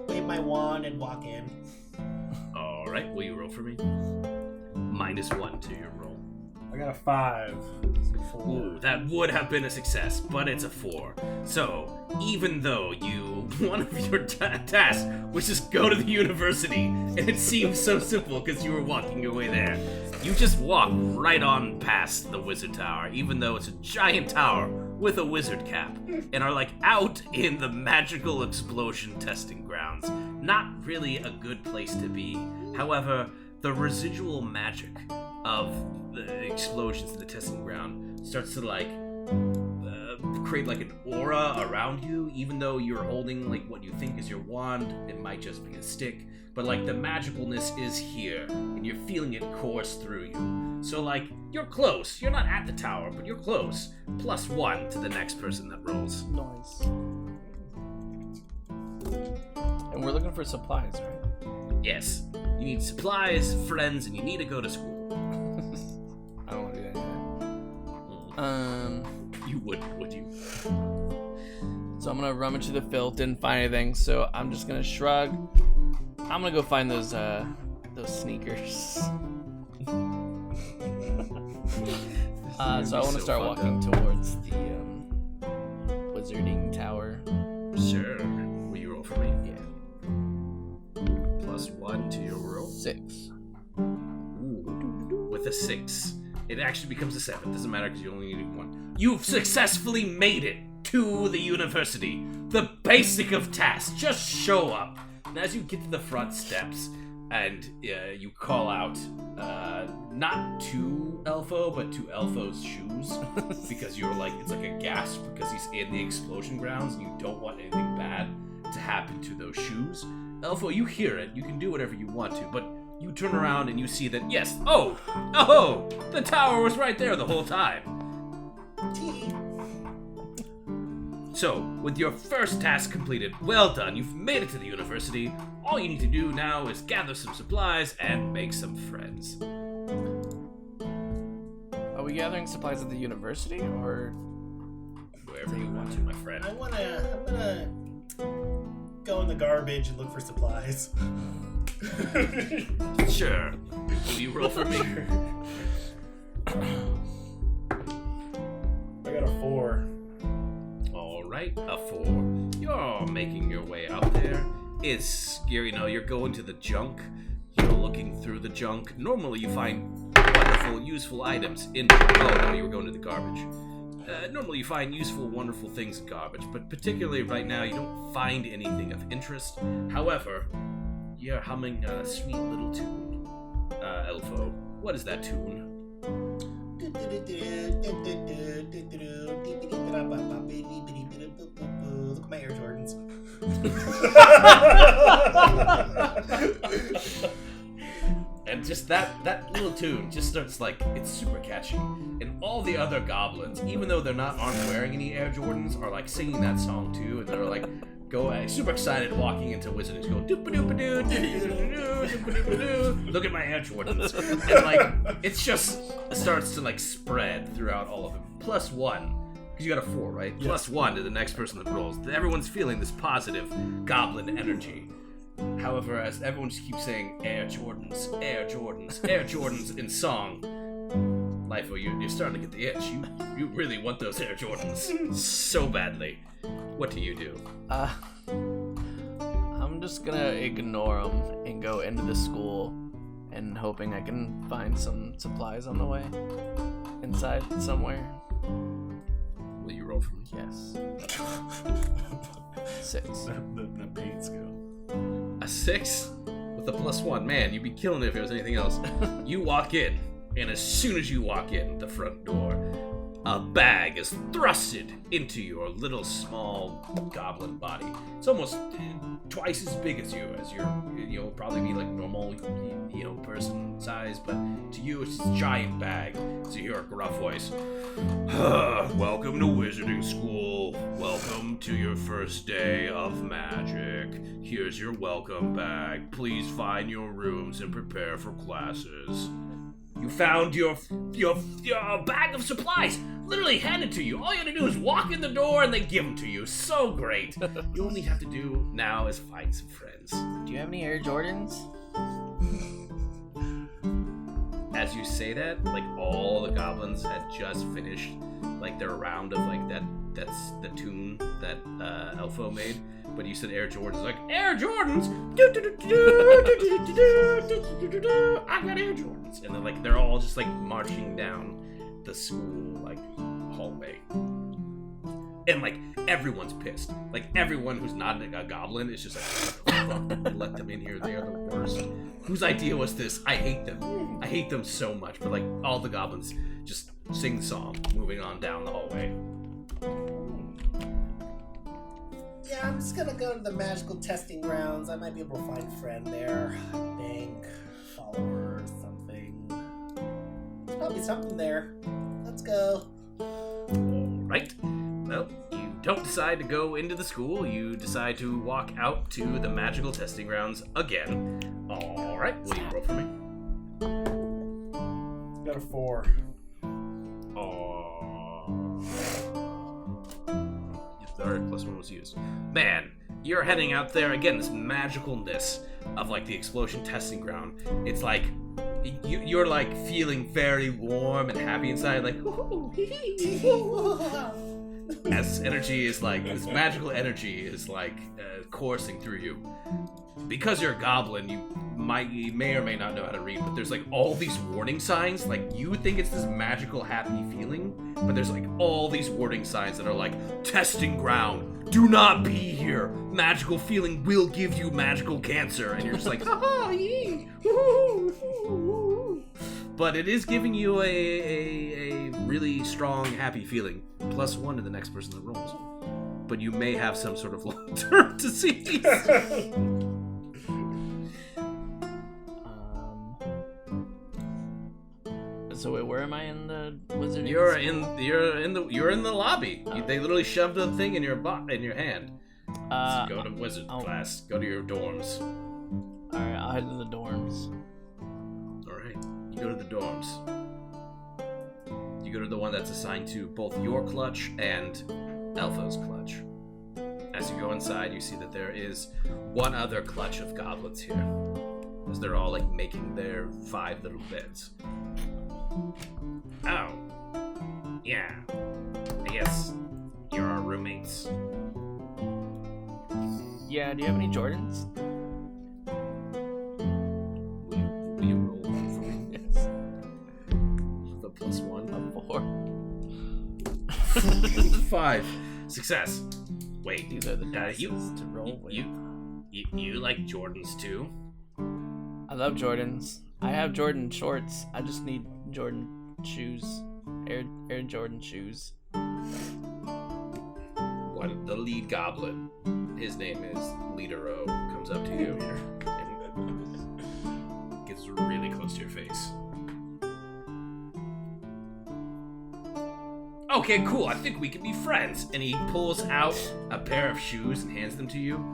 wave my wand and walk in. Alright, will you roll for me? -1 to your roll. I got a 5. Ooh, that would have been a success, but it's a 4. So, even though one of your tasks was just go to the university, and it seems so simple because you were walking your way there, you just walk right on past the wizard tower, even though it's a giant tower with a wizard cap, and are like out in the magical explosion testing grounds. Not really a good place to be. However, the residual magic of the explosions in the testing ground starts to like create like an aura around you, even though you're holding like what you think is your wand. It might just be a stick, but like the magicalness is here and you're feeling it course through you. So like you're close. You're not at the tower, but you're close. +1 to the next person that rolls. Nice. And we're looking for supplies, right? Yes. You need supplies, friends, and you need to go to school. I don't want to do that. You would you? So I'm gonna rummage through the filth, didn't find anything, so I'm just gonna shrug. I'm gonna go find those sneakers. So I want to start walking towards the wizarding tower. Sure. Will you roll for me? Yeah. +1 to your roll. 6. Ooh. With a 6, it actually becomes a 7. Doesn't matter because you only need 1. You've successfully made it to the university. The basic of tasks. Just show up. And as you get to the front steps and you call out, not to Elfo, but to Elfo's shoes, because you're like, it's like a gasp because he's in the explosion grounds and you don't want anything bad to happen to those shoes. Elfo, you hear it. You can do whatever you want to, but you turn around and you see that, yes, oh, the tower was right there the whole time. So, with your first task completed, well done, you've made it to the university. All you need to do now is gather some supplies and make some friends. Are we gathering supplies at the university, or Wherever you want to, my friend. I'm gonna go in the garbage and look for supplies. Sure. Will you roll for me? I got a 4. Alright, a 4. You're making your way out there. It's scary, you're going to the junk. You're looking through the junk. Normally you find wonderful, useful items in... Oh, no, you were going to the garbage. Normally you find useful, wonderful things in garbage, but particularly right now you don't find anything of interest. However, you're humming a sweet little tune. Elfo, what is that tune? Look at my Air Jordans. And just that little tune just starts like, it's super catchy. And all the other goblins, even though aren't wearing any Air Jordans, are like singing that song too, and they're like super excited walking into Wizard and going doo-ba-doo-ba-doo, doo-ba-doo-ba-doo, doo-ba-doo-ba-doo. Look at my Air Jordans. And like it's just starts to like spread throughout all of them. +1. Because you got a 4, right? Yes. +1 to the next person that rolls. Everyone's feeling this positive goblin energy. However, as everyone just keeps saying Air Jordans, Air Jordans, Air Jordans in song, Lifo, you're starting to get the itch. You really want those Air Jordans so badly. What do you do? I'm just gonna ignore them and go into the school and hoping I can find some supplies on the way inside somewhere. Will you roll for me? Yes. 6. The paint skill. A 6 with a +1. Man, you'd be killing it if it was anything else. You walk in. and as soon as you walk in the front door, a bag is thrusted into your little small goblin body. It's almost twice as big as you, you'll probably be like normal, person size, but to you it's this giant bag. So you hear a gruff voice. Welcome to Wizarding School. Welcome to your first day of magic. Here's your welcome bag. Please find your rooms and prepare for classes. You found your bag of supplies literally handed to you. All you gotta do is walk in the door and they give them to you. So great. You only have to do now is find some friends. Do you have any Air Jordans? As you say that, like all the goblins had just finished like their round of like that's the tune that Elfo made. But you said Air Jordans, like Air Jordans. I got Air Jordans, and then like they're all just like marching down the school like hallway, and like everyone's pissed. Like everyone who's not a goblin is just like, what the fuck? Let them in here. They are the worst. Whose idea was this? I hate them. I hate them so much. But like all the goblins just sing the song, moving on down the hallway. Yeah, I'm just gonna go to the magical testing grounds. I might be able to find a friend there. I think. Follower or something. There's probably something there. Let's go. Right. Well, you don't decide to go into the school. You decide to walk out to the magical testing grounds again. All right. Will you roll for me? Got a 4. Alright, +1 was used. Man, you're heading out there again. This magicalness of like the explosion testing ground. It's like you're like feeling very warm and happy inside, like as energy is like this magical energy is like coursing through you. Because you're a goblin, you may or may not know how to read, but there's like all these warning signs. Like you would think it's this magical happy feeling, but there's like all these warning signs that are like testing ground, do not be here, magical feeling will give you magical cancer, and you're just like haha yee, woo-hoo. But it is giving you a really strong happy feeling, +1 to the next person that rolls. But you may have some sort of long-term disease. So wait, where am I in the wizard? You're in the lobby. They literally shoved a thing in your hand. So go to wizard class. Go to your dorms. All right, I'll head to the dorms. All right, you go to the dorms. You go to the one that's assigned to both your clutch and Elfo's clutch. As you go inside, you see that there is one other clutch of goblins here, as they're all like making their 5 little beds. Oh, yeah. I guess you're our roommates. Yeah, do you have any Jordans? Will you roll one for me? Yes. The +1. A 4. 5. Success. Wait, These are the you dice to roll with. you like Jordans too? I love Jordans. I have Jordan shorts. I just need Jordan shoes. Air Jordan shoes. The lead goblin, his name is Leadero, comes up to you and gets really close to your face. Okay, cool. I think we can be friends. And he pulls out a pair of shoes and hands them to you.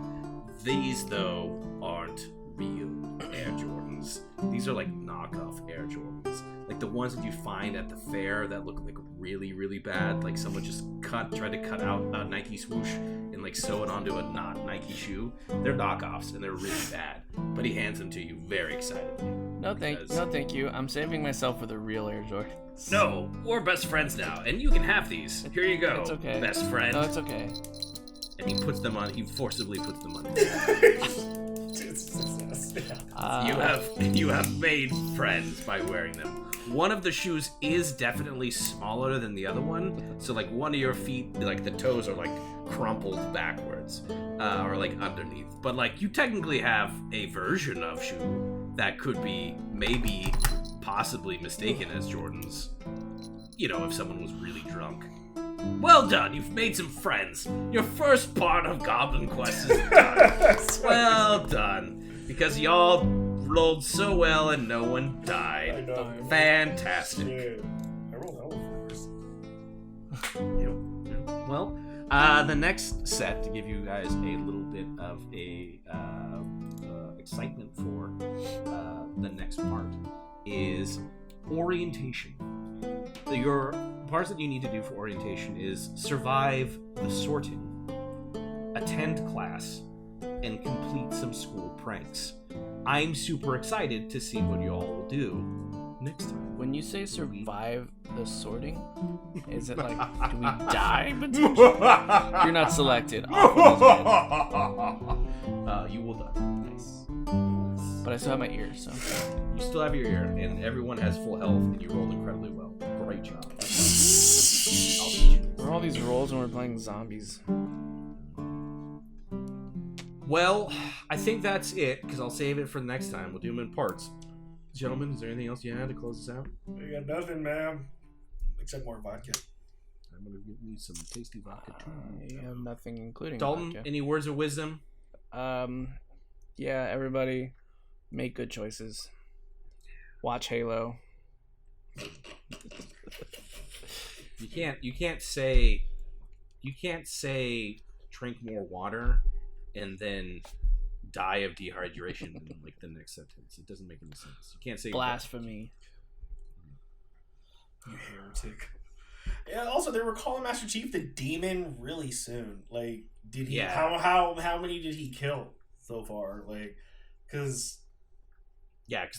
These, though, aren't real Air Jordans. These are like knockoff Air Jordans. Like the ones that you find at the fair that look like really, really bad. Like someone just tried to cut out a Nike swoosh and like sew it onto a not Nike shoe. They're knockoffs and they're really bad. But he hands them to you very excitedly. No thank you. I'm saving myself for the real Air Jordans. No, we're best friends now, and you can have these. Here you go. It's okay. Best friend. No, it's okay. And he puts them on. He forcibly puts them on. You have made friends by wearing them. One of the shoes is definitely smaller than the other one, so like one of your feet, like the toes are like crumpled backwards, or like underneath. But like you technically have a version of shoe that could be maybe possibly mistaken as JARdon's, if someone was really drunk. Well done, you've made some friends. Your first part of Goblin Quest is done. Well done. Because y'all rolled so well and no one I died. know. Fantastic. Shit. I rolled hell first. Yep. Well, the next set, to give you guys a little bit of a excitement for the next part, is orientation. Your parts that you need to do for orientation is survive the sorting, attend class, and complete some school pranks. I'm super excited to see what you all will do next time. When you say survive the sorting, is it like, do we die potentially? You're not selected. You will die. Nice. But I still have my ears, so. You still have your ear, and everyone has full health, and you rolled incredibly well. Great job. I'll beat you. We're all these roles and we're playing zombies. Well, I think that's it, because I'll save it for the next time. We'll do them in parts. Gentlemen, is there anything else you had to close this out? I got nothing, man. Except more vodka. I'm going to give you some tasty vodka, too. I have nothing, including Dalton, vodka. any words of wisdom? Yeah, everybody, make good choices. Watch Halo. You can't say drink more water and then die of dehydration in like the next sentence. It doesn't make any sense. You can't say Blasphemy. You heretic. Yeah, also they were calling Master Chief the demon really soon. Like, did he how many did he kill so far? Like, because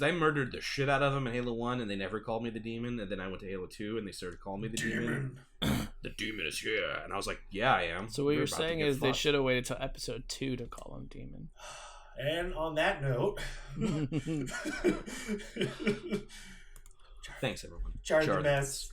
I murdered the shit out of them in Halo 1 and they never called me the demon, and then I went to Halo 2 and they started calling me the demon. The demon is here. And I was like, yeah, I am. So what you're saying is they should have waited till episode 2 to call him demon. And on that note, thanks everyone. JARdon the best.